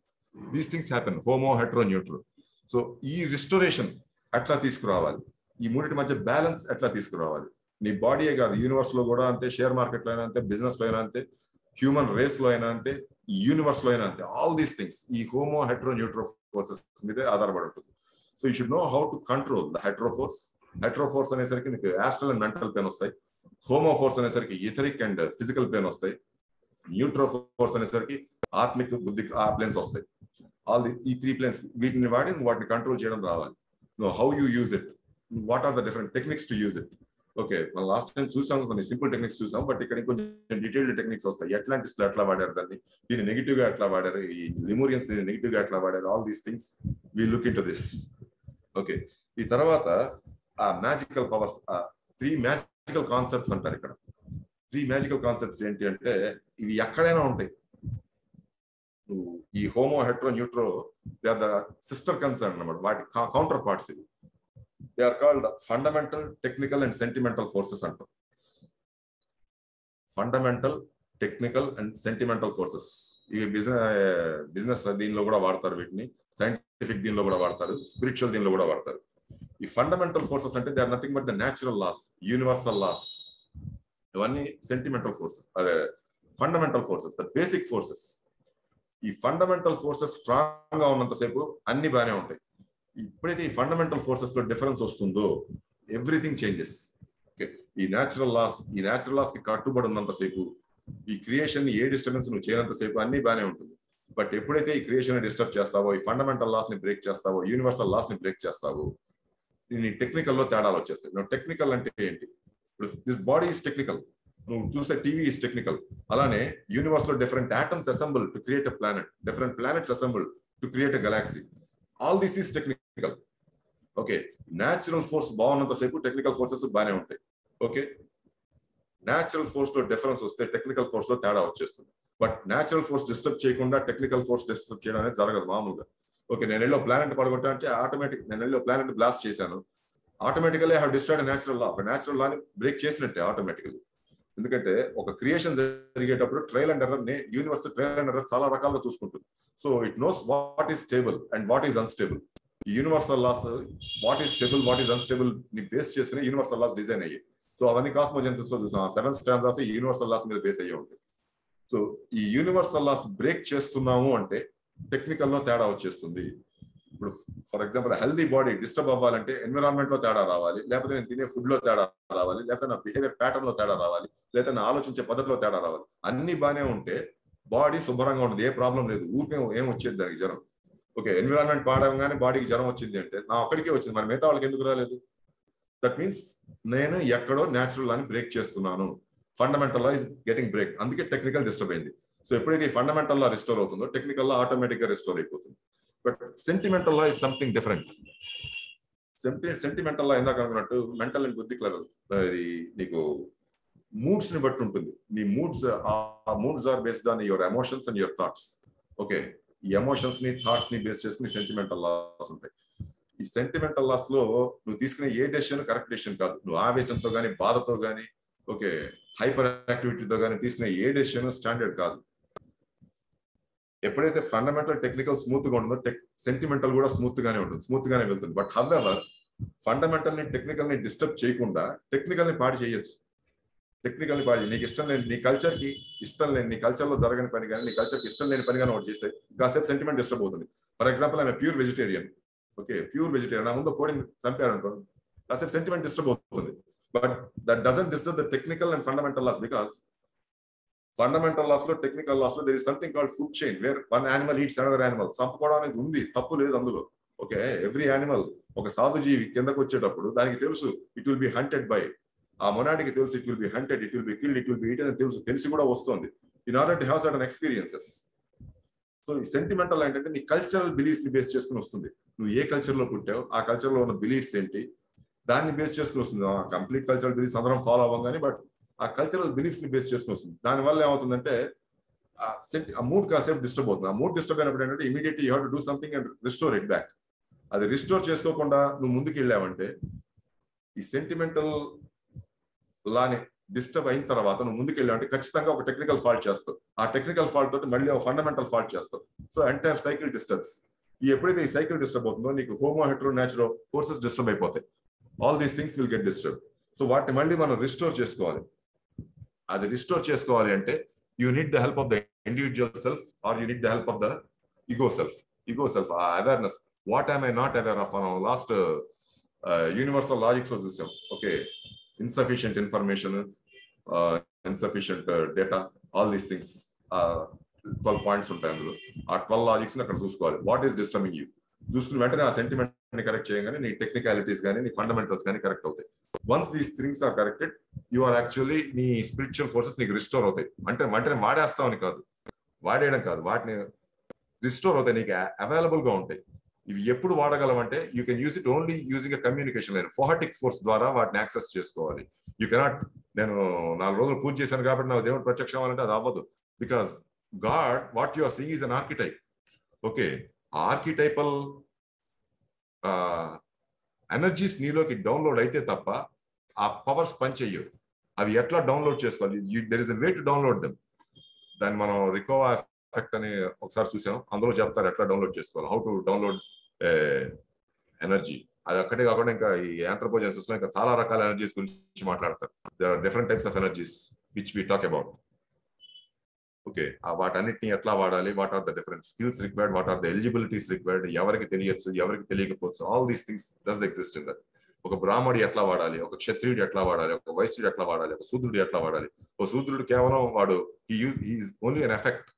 These things happen homo, hetero, neutro. So ఈ రిస్టోరేషన్ ఎట్లా తీసుకురావాలి, ఈ మూడింటి మధ్య బ్యాలెన్స్ ఎట్లా తీసుకురావాలి? నీ బాడీయే కాదు, యూనివర్స్ లో కూడా అంతే, షేర్ మార్కెట్ లో అయినా అంతే, బిజినెస్ లో అయినా అంతే, హ్యూమన్ రేస్ లో అయినా అంతే, ఈ యూనివర్స్ లో అయినా అంతే. ఆల్ దీస్ థింగ్స్ ఈ హోమో, హెట్రో, న్యూట్రో ఫోర్సెస్ మీదే ఆధారపడి ఉంటుంది. So you should know how to control the hetero force. Hetero force అనేసరికి నీకు యాస్ట్రల్ అండ్ మెంటల్ పెయిన్ వస్తాయి. హోమో ఫోర్స్ అనేసరికి ఇథరిక్ అండ్ ఫిజికల్ పెయిన్ వస్తాయి. న్యూట్రో ఫోర్స్ అనేసరికి ఆత్మిక్, బుద్ధిక్ ఆ ప్లేన్స్ వస్తాయి. ఆల్ ఈ 3 ప్లేన్స్, వీటిని వాడి వాటిని కంట్రోల్ చేయడం రావాలి. Know how you use it, what are the different techniques to use it. Okay, మనం లాస్ట్ టైం చూసాం, కొన్ని సింపుల్ టెక్నిక్స్ చూసాం, బట్ ఇక్కడ కొంచెం డీటెయిల్డ్ టెక్నిక్స్ వస్తాయి. అట్లాంటిస్ లో ఎట్లా వాడారు దాన్ని, దీన్ని నెగిటివ్ గా ఎట్లా వాడారు, ఈ లిమోరియన్స్ దీన్ని నెగిటివ్ గా ఎట్లా వాడారు, all these things we look into this. Okay, ఈ తర్వాత ఆ మ్యాజికల్ పవర్స్, 3 మ్యాజికల్ కాన్సెప్ట్స్ అంటారు ఇక్కడ. 3 మ్యాజికల్ కాన్సెప్ట్స్ ఏంటి అంటే ఇవి ఎక్కడైనా ఉంటాయి. ఈ homo, hetero, neutro they are the sister concern అన్నమాట, వాటి కౌంటర్ పార్ట్స్ ఇవి. They are called fundamental, technical and sentimental forces అంటాం. Fundamental, technical and sentimental forces. ఇవి బిజినెస్ దీనిలో కూడా వాడతారు, వీటిని సైంటిఫిక్ దీనిలో కూడా వాడతారు, స్పిరిచువల్ దీనిలో కూడా వాడతారు. ఈ ఫండమెంటల్ ఫోర్సెస్ అంటే they are nothing but the natural laws, universal laws. ఇవన్నీ సెంటిమెంటల్ ఫోర్సెస్. అదే fundamental forces, the basic forces. ఈ ఫండమెంటల్ ఫోర్సెస్ స్ట్రాంగ్ గా ఉన్నంతసేపు అన్ని బాగానే ఉంటాయి. ఎప్పుడైతే ఈ ఫండమెంటల్ ఫోర్సెస్ లో డిఫరెన్స్ వస్తుందో ఎవ్రీథింగ్ చేంజెస్. ఓకే, ఈ న్యాచురల్ లాస్ కి కట్టుబడి ఉన్నంతసేపు, ఈ క్రియేషన్ ఏ డిస్టర్బెన్స్ నువ్వు చేయనంతసేపు అన్ని బాగానే ఉంటుంది. బట్ ఎప్పుడైతే ఈ క్రియేషన్ డిస్టర్బ్ చేస్తావో, ఈ ఫండమెంటల్ లాస్ ని బ్రేక్ చేస్తావో, యూనివర్సల్ లాస్ ని బ్రేక్ చేస్తావో, నీ టెక్నికల్ లో తేడాలు వచ్చేస్తాయి. నువ్వు టెక్నికల్ అంటే ఏంటి? ఇప్పుడు దిస్ బాడీ ఈస్ టెక్నికల్, నువ్వు చూసే టీవీ ఈస్ టెక్నికల్. అలానే యూనివర్స్ లో different atoms assemble to create a planet, different planets assemble to create a galaxy. All this is technical. Okay, natural force బాగున్నంతసేపు టెక్నికల్ ఫోర్సెస్ బాగానే ఉంటాయి. Okay, natural force లో difference వస్తే technical force లో తేడా వచ్చేస్తుంది. బట్ న్యాచురల్ ఫోర్స్ డిస్టర్బ్ చేయకుండా technical force disturb చేయడం అనేది జరగదు మామూలుగా. ఓకే, నేను వెళ్ళి ప్లానెట్ పడగొట్టా అంటే ఆటోమేటిక్, నేను వెళ్ళి ప్లానెట్ బ్లాస్ట్ చేశాను, automatically I have destroyed natural law. ఒక న్యాచురల్ లాని బ్రేక్ చేసినట్టే ఆటోమేటికలీ. ఎందుకంటే ఒక క్రియేషన్ జరిగేటప్పుడు ట్రయల్ అండ్ ఎర్రర్ ని యూనివర్స్ ట్రయల్ అండ్ ఎర్రర్ చాలా రకాలుగా చూసుకుంటుంది. So it knows what is stable and what is unstable. Universal laws what is stable, what is unstable ని బేస్ చేసుకుని యూనివర్సల్ లాస్ డిజైన్ అయ్యాయి. సో అవన్నీ cosmogenesis లో చూసాం. 7 స్టాంజాస్ యూనివర్సల్ లాస్ మీద బేస్ అయ్యి ఉంటాయి. సో ఈ యూనివర్సల్ లాస్ బ్రేక్ చేస్తున్నాము అంటే టెక్నికల్ లో తేడా వచ్చేస్తుంది. ఇప్పుడు for example healthy body disturb అవ్వాలంటే ఎన్విరాన్మెంట్ లో తేడా రావాలి, లేకపోతే నేను తినే ఫుడ్ లో తేడా రావాలి, లేకపోతే నా బిహేవియర్ ప్యాటర్న్ లో తేడా రావాలి, లేకపోతే నా ఆలోచించే పద్ధతిలో తేడా రావాలి. అన్ని బాగానే ఉంటే బాడీ శుభ్రంగా ఉంటుంది, ఏ ప్రాబ్లం లేదు. ఊరికే ఏం వచ్చేది దానికి జ్వరం? ఓకే, ఎన్విరాన్మెంట్ పాడగానే బాడీకి జ్వరం వచ్చింది అంటే నా ఒక్కడికే వచ్చింది, మరి మిగతా వాళ్ళకి ఎందుకు రాలేదు? దట్ మీన్స్ నేను ఎక్కడో న్యాచురల్ అని బ్రేక్ చేస్తున్నాను. Fundamental law is getting break, అందుకే టెక్నికల్ డిస్టర్బ్ అయింది. సో ఎప్పుడైతే ఈ ఫండమెంటల్ లా రిస్టోర్ అవుతుందో టెక్నికల్ లా ఆటోమేటిక్ గా రిస్టోర్ అయిపోతుంది. But sentimental law is something different. Sentimental law ఇందాక అనుకున్నట్టు మెంటల్ అండ్ బుద్ధిక్ లెవెల్, ఇది నీకు మూడ్స్ ని బట్టి ఉంటుంది. నీ moods are based on your emotions and your thoughts. Okay, ఈ ఎమోషన్స్ ని థాట్స్ ని బేస్ చేసుకుని సెంటిమెంటల్ లాస్ ఉంటాయి. ఈ సెంటిమెంటల్ లాస్ లో నువ్వు తీసుకునే ఏ డెసిషన్ కరెక్ట్ డెసిషన్ కాదు. నువ్వు ఆవేశంతో గానీ, బాధతో గానీ, ఓకే, హైపర్ యాక్టివిటీతో గానీ తీసుకునే ఏ డెసిషన్ స్టాండర్డ్ కాదు. ఎప్పుడైతే ఫండమెంటల్ టెక్నికల్ స్మూత్ గా ఉంటుందో సెంటిమెంటల్ కూడా స్మూత్ గానే ఉంటుంది, స్మూత్ గానే వెళ్తుంది. బట్ హౌవెవర్ ఫండమెంటల్ ని టెక్నికల్ ని డిస్టర్బ్ చేయకుండా టెక్నికల్ ని పాడు చేయొచ్చు. టెక్నికల్ ని పాడు, నీకు ఇష్టం లేని, నీ కల్చర్ కి ఇష్టం లేని, నీ కల్చర్ లో జరగని పని కానీ, నీ కల్చర్ కి ఇష్టం లేని పని కానీ ఒకటి చేస్తే కాసేపు సెంటిమెంట్ డిస్టర్బ్ అవుతుంది. ఫర్ ఎగ్జాంపుల్ ఆయన pure vegetarian, okay, pure vegetarian, నా ముందు కోడిని చంపారు అనుకో, కాసేపు సెంటిమెంట్ డిస్టర్బ్ అవుతుంది. But that doesn't disturb the technical and fundamental laws, because fundamental laws లో, టెక్నికల్ లాస్ లో there is something called food chain, where one animal eats another animal. చంపుకోవడం అనేది ఉంది, తప్పు లేదు అందులో. ఓకే, ఎవ్రీ యానిమల్, ఒక సాధు జీవి కిందకు వచ్చేటప్పుడు దానికి తెలుసు it will be haunted by, ఆ మొనాడికి తెలుసు it will be haunted, it will be killed, it will be eaten అని తెలుసు, తెలిసి కూడా వస్తుంది in order to have certain experiences. So ఈ సెంటిమెంటల్ ఏంటంటే నీ కల్చరల్ బిలీఫ్స్ ని బేస్ చేసుకుని వస్తుంది. నువ్వు ఏ కల్చర్ లో పుట్టావు, ఆ కల్చర్ లో ఉన్న బిలీఫ్స్ ఏంటి, దాన్ని బేస్ చేసుకుని వస్తుంది. కంప్లీట్ కల్చరల్ బిలీఫ్స్ అందరం ఫాలో అవ్వం కానీ, బట్ ఆ కల్చరల్ బిలీఫ్స్ ని బేస్ చేసుకుని వస్తుంది. దానివల్ల ఏమవుతుందంటే ఆ మూడ్ కాసేపు డిస్టర్బ్ అవుతుంది. ఆ మూడ్ డిస్టర్బ్ అయినప్పుడు ఏంటంటే immediately you have to do something and restore it back. అది రిస్టోర్ చేసుకోకుండా నువ్వు ముందుకు వెళ్ళావంటే ఈ సెంటిమెంటల్ లాని డిస్టర్బ్ అయిన తర్వాత నువ్వు ముందుకు వెళ్ళావంటే ఖచ్చితంగా ఒక టెక్నికల్ ఫాల్ట్ చేస్తావు. ఆ టెక్నికల్ ఫాల్ట్ తోటి మళ్ళీ ఒక ఫండమెంటల్ ఫాల్ట్ చేస్తావు. So entire cycle disturbs. ఎప్పుడైతే ఈ సైకిల్ డిస్టర్బ్ అవుతుందో నీకు homo hetero naturo forces disturb అయిపోతాయి. All these things will get disturb. So వాటిని మళ్ళీ మనం రిస్టోర్ చేసుకోవాలి. అది రిస్టోర్ చేసుకోవాలి అంటే you need the help of the individual self or you need the help of the ego self. ఆ awareness, what I'm I not aware of. మనం last universal logics లో చూసాం. Okay, insufficient information, insufficient data, all these things 12 points ఉంటాయి అందులో. ఆ 12 logics ని అక్కడ చూసుకోవాలి. వాట్ ఈస్ డిస్టర్బింగ్ యూ చూసుకుని వెంటనే ఆ సెంటిమెంట్ ని కరెక్ట్ చేయగానే నీ టెక్నికాలిటీస్ కానీ, నీ ఫండమెంటల్స్ కానీ కరెక్ట్ అవుతాయి. Once these things are corrected, you are actually నీ స్పిరిచువల్ ఫోర్సెస్ నీకు రిస్టోర్ అవుతాయి. అంటే వెంటనే వాడేస్తామని కాదు, వాడేయడం కాదు, వాటిని రిస్టోర్ అవుతాయి, నీకు అవైలబుల్ గా ఉంటాయి. ఇవి ఎప్పుడు వాడగలమంటే you can use it only using a communication line. Fohatic force ద్వారా వాటిని యాక్సెస్ చేసుకోవాలి. యూ కెనాట్, నేను 4 రోజులు పూజ చేశాను కాబట్టి నాకు దేవుడు ప్రత్యక్షం అవ్వాలంటే అది అవ్వదు. Because God, what you are seeing is an archetype. Okay, archetypal energies నీలోకి డౌన్లోడ్ అయితే తప్ప ఆ పవర్స్ పనిచేయవు. అవి ఎట్లా డౌన్లోడ్ చేసుకోవాలి? There is a way to download them. దాన్ని మనం రికోవా ఎఫెక్ట్ అని ఒకసారి చూసాం, అందులో చెప్తారు ఎట్లా డౌన్లోడ్ చేసుకోవాలి, హౌ టు డౌన్లోడ్ ఎనర్జీ. అది ఒక్కటే కాకుండా ఇంకా ఈ ఆంథ్రోపోజెన్సిస్ లో ఇంకా చాలా రకాల ఎనర్జీస్ గురించి మాట్లాడతారు. There are different types of energies which we talk about. Okay, వాటన్నిటిని ఎట్లా వాడాలి, what are the different skills required, what are the eligibilities required, ఎవరికి తెలియచ్చు, ఎవరికి తెలియకపోవచ్చు, all these things does exist in that. ఒక బ్రాహ్మడు ఎట్లా వాడాలి, ఒక క్షత్రియుడు ఎట్లా వాడాలి, ఒక వైశ్యుడు ఎట్లా వాడాలి, ఒక శూద్రుడు ఎట్లా వాడాలి. ఒక శూద్రుడు కేవలం వాడు is only an effect.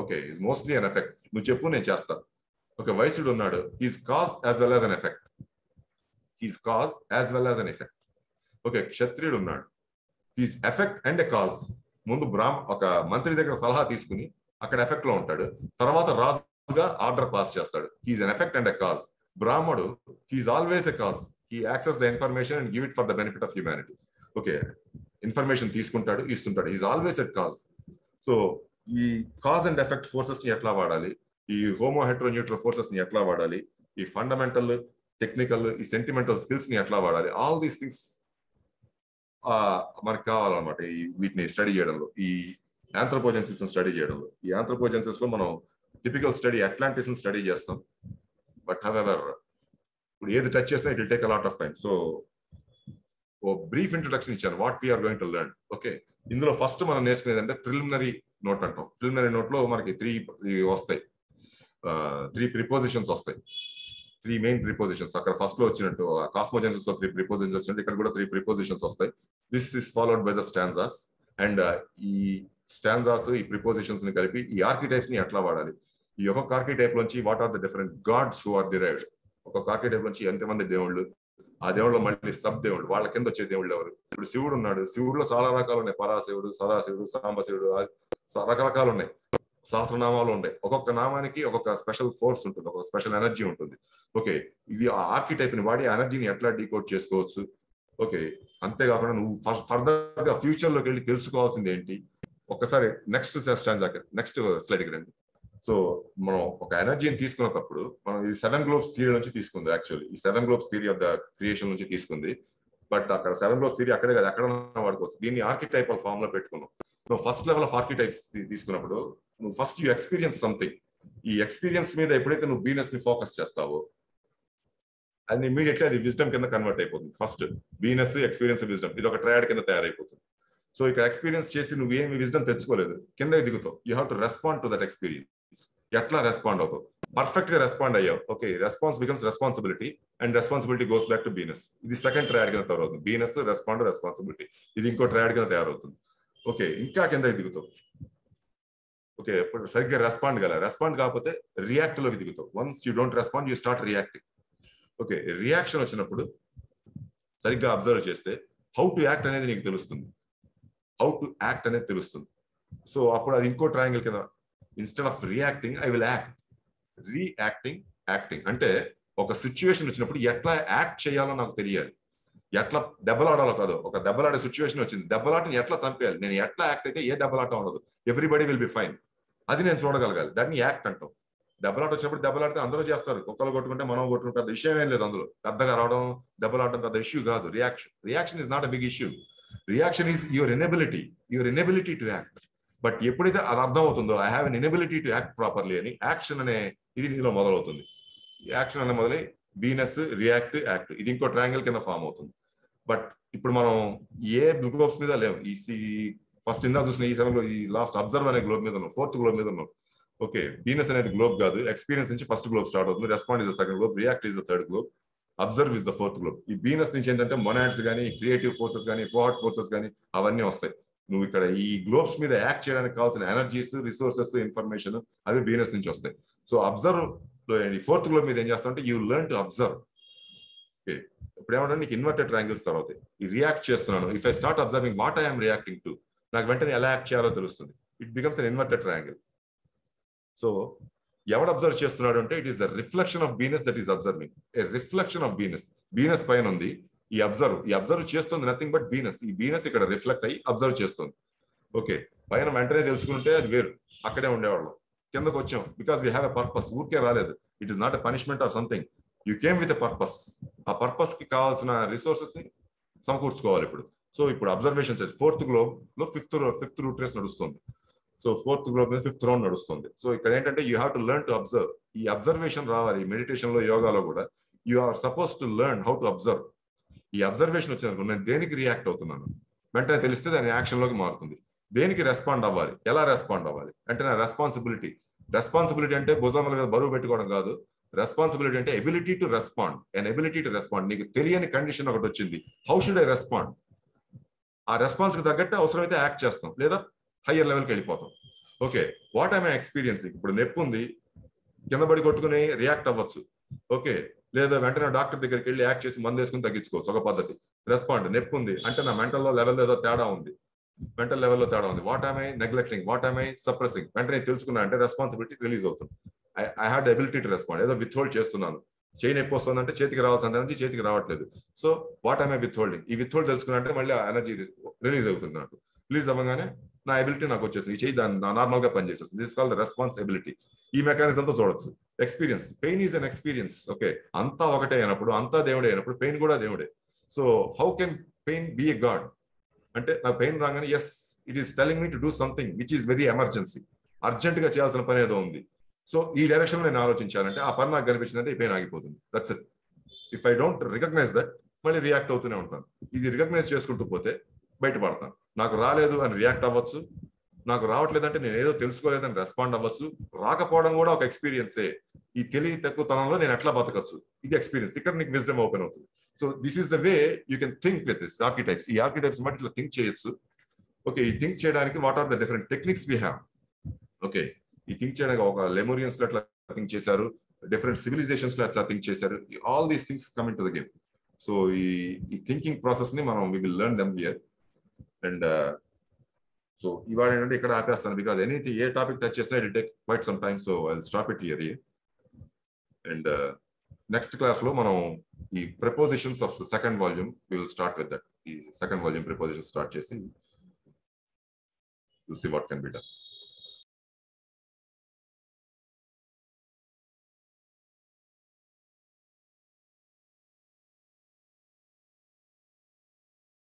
Okay, is mostly an effect. నువ్వు చెప్పు నేను చేస్తాను. ఒక వైశ్యుడు ఉన్నాడు, is cause as well as an effect. Is cause as well as an effect. Okay, క్షత్రియుడు ఉన్నాడు, is effect and a cause. ముందు ఒక మంత్రి దగ్గర సలహా తీసుకుని అక్కడ ఎఫెక్ట్ లో ఉంటాడు, తర్వాత రాజుగా ఆర్డర్ పాస్ చేస్తాడు. He's an effect and a cause. బ్రాహ్మడు he's always a cause. He access the information and give it for the benefit of humanity. Okay, information తీసుకుంటాడు, ఇస్తుంటాడు. He's always a cause. So ఈ cause and effect forces ని ఎట్లా వాడాలి, ఈ homo Hetero neutral forces ని ఎట్లా వాడాలి, ఈ ఫండమెంటల్ టెక్నికల్ ఈ సెంటిమెంటల్ స్కిల్స్ ని ఎట్లా వాడాలి, ఆల్ దీస్ థింగ్స్ మనకు కావాలన్నమాట వీటిని స్టడీ చేయడంలో, ఈ ఆంథ్రోపోజెన్సిస్ స్టడీ చేయడంలో. ఈ ఆంథ్రోపోజెన్సిస్ లో మనం టిపికల్ స్టడీ అట్లాంటిస్ స్టడీ చేస్తాం. బట్ హవెవర్ ఇప్పుడు ఏది టచ్ చేసినా it will take a lot of time. So a brief introduction ఇచ్చాను what we're going to learn. Okay, ఇందులో ఫస్ట్ మనం నేర్చుకునేది అంటే ప్రిలిమినరీ నోట్ అంటాం. ప్రిలిమినరీ నోట్ లో మనకి 3 వస్తాయి, 3 ప్రిపోజిషన్స్ వస్తాయి, 3 మెయిన్ ప్రిపోజిషన్స్. అక్కడ ఫస్ట్ లో వచ్చినట్టు కాస్మోజెన్సిస్ లో 3 ప్రిపోజిషన్స్ వచ్చినట్టు ఇక్కడ కూడా 3 ప్రిపోజిషన్స్ వస్తాయి. This is followed by the stanzas. And ఈ స్టాన్జాస్ ఈ ప్రిపోజిషన్స్ ని కలిపి ఈ ఆర్కిటైప్స్ ని ఎట్లా వాడాలి, ఈ ఒక్కొక్క ఆర్కిటైప్ నుంచి what are the different gods who are derived. ఒక్కొక్క ఆర్కిటైప్ నుంచి ఎంతమంది దేవుళ్ళు, ఆ దేవుళ్ళు మళ్ళీ సబ్ దేవుళ్ళు, వాళ్ళ కింద వచ్చే దేవుళ్ళు ఎవరు. ఇప్పుడు శివుడు ఉన్నాడు, శివుడులో చాలా రకాలు ఉన్నాయి. పరాశివుడు, సదాశివుడు, సాంబశివుడు, రకరకాలు ఉన్నాయి, సహస్రనామాలు ఉన్నాయి. ఒక్కొక్క నామానికి ఒక్కొక్క స్పెషల్ ఫోర్స్ ఉంటుంది, ఒక స్పెషల్ ఎనర్జీ ఉంటుంది. ఓకే, ఇది ఆ ఆర్కిటైప్ ని వాడి ఎనర్జీని ఎట్లా డీకోడ్ చేసుకోవచ్చు. ఓకే, అంతేకాకుండా నువ్వు ఫర్దర్ గా ఫ్యూచర్ లోకి వెళ్ళి తెలుసుకోవాల్సింది ఏంటి. ఒక్కసారి నెక్స్ట్ స్లైడ్కి రండి. సో మనం ఒక ఎనర్జీని తీసుకున్నప్పుడు మనం ఈ 7 గ్లోబ్స్ థియరీ నుంచి తీసుకుంది. యాక్చువల్లీ ఈ 7 globes theory of the creation నుంచి తీసుకుంది. బట్ అక్కడ 7 గ్లోబ్స్ థియరీ అక్కడే కదా, ఎక్కడ వాడుకోవచ్చు. దీన్ని ఆర్కిటైపల్ ఫామ్ లో పెట్టుకున్నాం. నువ్వు ఫస్ట్ లెవెల్ ఆఫ్ ఆర్కిటైప్స్ తీసుకున్నప్పుడు నువ్వు ఫస్ట్ యూ ఎక్స్పీరియన్స్ సంథింగ్. ఈ ఎక్స్పీరియన్స్ మీద ఎప్పుడైతే నువ్వు బీనెస్ ని ఫోకస్ చేస్తావో అది ఇమీడియట్లీ అది విజ్డమ్ కింద కన్వర్ట్ అయిపోతుంది. ఫస్ట్ బీనెస్, ఎక్స్పీరియన్స్, విజ్డమ్, ఇది ఒక ట్రయాడ్ కింద తయారైపోతుంది. సో ఇక్కడ ఎక్స్పీరియన్స్ చేసి నువ్వు ఏమి విజ్డమ్ తెచ్చుకోలేదు, కిందకి దిగుతావు. You have to respond to that experience. ఎట్లా రెస్పాండ్ అవుతావు, పర్ఫెక్ట్ గా రెస్పాండ్ అయ్యావు. Okay, response becomes responsibility and responsibility goes back to beness. ఇది సెకండ్ ట్రయాడ్ కింద తయారవుతుంది. బీనెస్, రెస్పాండ్, రెస్పాన్సిబిలిటీ, ఇది ఇంకో ట్రయాడ్ కింద తయారవుతుంది. ఓకే, ఇంకా కిందకి దిగుతావు. ఓకే, ఇప్పుడు సరిగ్గా రెస్పాండ్ కాకపోతే రియాక్ట్ లోకి దిగుతావు. Once you don't respond you start reacting. Okay, reaction వచ్చినప్పుడు సరిగ్గా అబ్జర్వ్ చేస్తే హౌ టు యాక్ట్ అనేది నీకు తెలుస్తుంది. సో అప్పుడు అది ఇంకో ట్రయాంగిల్ కింద, instead of reacting I will act. Acting అంటే ఒక సిచ్యువేషన్ వచ్చినప్పుడు ఎట్లా యాక్ట్ చేయాలో నాకు తెలియాలి. ఎట్లా దెబ్బలాడాలో కాదు, ఒక దెబ్బలాడే సిచ్యువేషన్ వచ్చింది, దెబ్బలాటని ఎట్లా చంపేయాలి, నేను ఎట్లా యాక్ట్ అయితే ఏ దెబ్బలాట ఉండదు, ఎవ్రీబడి విల్ బి ఫైన్, అది నేను చూడగలగాలి. దాన్ని యాక్ట్ అంటాం. దెబ్బలాట వచ్చినప్పుడు దెబ్బలాడితే అందరూ చేస్తారు, కుక్కలు కొట్టుకుంటే మనం కొట్టుకుంటే పెద్ద విషయం ఏం లేదు. అందులో పెద్దగా రావడం, దెబ్బలాడడం పెద్ద ఇష్యూ కాదు. Reaction is not a big issue. Reaction is your inability to act. But ఎప్పుడైతే అది అర్థం అవుతుందో I have an inability to act properly అని, యాక్షన్ అనే ఇది నీలో మొదలవుతుంది. యాక్షన్ అనే మొదలై బీనెస్, రియాక్ట్, యాక్ట్, ఇది ఇంకో ట్రయాంగిల్ కింద ఫామ్ అవుతుంది. బట్ ఇప్పుడు మనం ఏ గ్లోబ్స్ మీద లేవు. ఈ ఫస్ట్ ఇందా చూసిన ఈ 7 ఈ లాస్ట్ అబ్జర్వ్ అనే గ్లోబ్ మీద ఉన్నాం, 4th గ్లోబ్ మీద ఉన్నాం. ఓకే, బీనెస్ అనేది గ్లోబ్ కాదు, ఎక్స్పీరియన్స్ నుంచి ఫస్ట్ గ్లోబ్ స్టార్ట్ అవుతుంది. Respond is the second globe, react is the 3rd globe, observe is the 4th globe. ఈ బీనెస్ నుంచి ఏంటంటే మొనాడ్స్ కానీ, క్రియేటివ్ ఫోర్సెస్ కానీ, ఫోర్వర్డ్ ఫోర్సెస్ కానీ అవన్నీ వస్తాయి. నువ్వు ఇక్కడ ఈ గ్లోబ్స్ మీద యాక్ట్ చేయడానికి కావాల్సిన ఎనర్జీస్, రిసోర్సెస్, ఇన్ఫర్మేషన్ అవి బీనెస్ నుంచి వస్తాయి. సో అబ్జర్వ్ ఈ 4th గ్లోబ్ మీద ఏం చేస్తావు అంటే you learn to observe. Okay, ఇప్పుడు ఏమంటే నీకు ఇన్వర్టెడ్ ట్రయాంగిల్స్ తర్వాత ఈ రియాక్ట్ చేస్తున్నాను. If I start observing what I'm reacting to, నాకు వెంటనే ఎలా యాక్ట్ చేయాలో తెలుస్తుంది. It becomes an inverted triangle. So ఎవడు అబ్జర్వ్ చేస్తున్నాడు అంటే it is the reflection of beness that is observing. A reflection of beness పైన ఉంది ఈ అబ్జర్వ్ చేస్తుంది నథింగ్ బట్ బీనెస్. ఈ బీనెస్ ఇక్కడ రిఫ్లెక్ట్ అయ్యి అబ్జర్వ్ చేస్తుంది. ఓకే, పైన వెంటనే తెలుసుకుంటే అది వేరు, అక్కడే ఉండేవాళ్ళం. కిందకు వచ్చాం because we have a purpose. ఊరికే రాలేదు. It is not a punishment or something. You came with a purpose. ఆ పర్పస్ కి కావాల్సిన రిసోర్సెస్ ని సమకూర్చుకోవాలి ఇప్పుడు. సో ఇప్పుడు అబ్జర్వేషన్ 4th గ్లోబ్ లో 5th రూట్ రేస్ నడుస్తుంది. సో 4th గ్లోబ్ మీద 5th రౌండ్ నడుస్తుంది. సో ఇక్కడ ఏంటంటే you have to learn to observe. ఈ అబ్జర్వేషన్ రావాలి. మెడిటేషన్ లో, యోగాలో కూడా you are suppose to learn how to observe. ఈ అబ్జర్వేషన్ వచ్చినప్పుడు నేను దేనికి రియాక్ట్ అవుతున్నాను వెంటనే తెలిస్తే దాని యాక్షన్ లోకి మారుతుంది. దేనికి రెస్పాండ్ అవ్వాలి, ఎలా రెస్పాండ్ అవ్వాలి అంటే నా రెస్పాన్సిబిలిటీ అంటే భుజాల మీద బరువు పెట్టుకోవడం కాదు. రెస్పాన్సిబిలిటీ అంటే ability to respond. And ability to respond, నీకు తెలియని కండిషన్ ఒకటి వచ్చింది, హౌ షుడ్ ఐ రెస్పాండ్? ఆ రెస్పాన్స్ కి తగ్గట్టు అవసరమైతే యాక్ట్ చేస్తాం, లేదా హయ్యర్ లెవెల్కి వెళ్ళిపోతాం. Okay, what I'm I experiencing? ఇప్పుడు నొప్పి ఉంది, కింద పడి కొట్టుకుని రియాక్ట్ అవ్వచ్చు. ఓకే, లేదా వెంటనే డాక్టర్ దగ్గరికి వెళ్ళి యాక్ట్ చేసి మందు వేసుకుని తగ్గించుకోవచ్చు, ఒక పద్ధతి. రెస్పాండ్, నొప్పి ఉంది అంటే నా మెంటల్ లెవెల్లో ఏదో తేడా ఉంది, మెంటల్ లెవెల్లో తేడా ఉంది. What I'm I neglecting, what I'm I suppressing? వెంటనే తెలుసుకున్నా అంటే రెస్పాన్సిబిలిటీ రిలీజ్ అవుతుంది. I had ability to respond. ఏదో విత్ హోల్డ్ చేస్తున్నాను, చేయి నొప్పి వస్తుందంటే చేతికి రావాల్సిన ఎనర్జీ చేతికి రావట్లేదు. So what I'm I with holding? ఈ విత్ హోల్డ్ తెలుసుకున్నా అంటే మళ్ళీ ఆ ఎనర్జీ రిలీజ్ అవుతుంది. నాకు రిలీజ్ అవ్వగానే నా ఎబిలిటీ నాకు వచ్చేస్తుంది, ఈ చేయి దాన్ని నార్మల్ గా పనిచేసేస్తుంది. This call the responsibility. ఈ మెకానిజం తో చూడొచ్చు. Experience, pain is an experience. Okay, అంతా ఒకటే అయినప్పుడు, అంతా దేవుడే అయినప్పుడు పెయిన్ కూడా దేవుడే. So how can pain be a god? అంటే నాకు పెయిన్ రాగానే yes, it is telling me to do something which is very emergency, urgent గా చేయాల్సిన పని ఏదో ఉంది. సో ఈ డైరెక్షన్ లో నేను ఆలోచించానంటే ఆ పని నాకు కనిపించిందంటే ఈ పెయిన్ ఆగిపోతుంది. That's it. If I don't recognize that, మళ్ళీ రియాక్ట్ అవుతూనే ఉంటాను. ఇది రికగ్నైజ్ చేసుకుంటూ పోతే బయటపడతాను. నాకు రాలేదు అని రియాక్ట్ అవ్వచ్చు, నాకు రావట్లేదంటే నేను ఏదో తెలుసుకోలేదని రెస్పాండ్ అవ్వచ్చు. రాకపోవడం కూడా ఒక ఎక్స్పీరియన్సే. ఈ తెలివి తక్కువతనంలో నేను ఎట్లా బతకచ్చు, ఇది ఎక్స్పీరియన్స్. ఇక్కడ నీకు విజ్డమ్ ఓపెన్ అవుతుంది. So this is the way you can think with this architects. ఈ ఆర్కిటెక్ట్స్ బట్టి ఇట్లా థింక్ చేయొచ్చు. ఓకే, ఈ థింక్ చేయడానికి what are the different techniques we have? Okay, ఈ థింక్ చేయడానికి ఒక లెమోరియన్స్ లో ఎట్లా థింక్ చేశారు, డిఫరెంట్ సివిలైజేషన్స్ లో ఎట్లా థింక్ చేశారు, all these things come into the game. So ఈ థింకింగ్ ప్రాసెస్ ని మనం we will learn them here. And so ఇవాళ ఏంటంటే ఇక్కడ ఆపేస్తాను, బికాజ్ ఎనీథింగ్ ఏ టాపిక్ టచ్ చేసినా it will take quite some time. So I will stop it here. And next class లో మనం ఈ propositions of second volume we will start with that. ఈ సెకండ్ వాల్యూమ్ ప్రిపోజిషన్ స్టార్ట్ చేసి will see what can be done.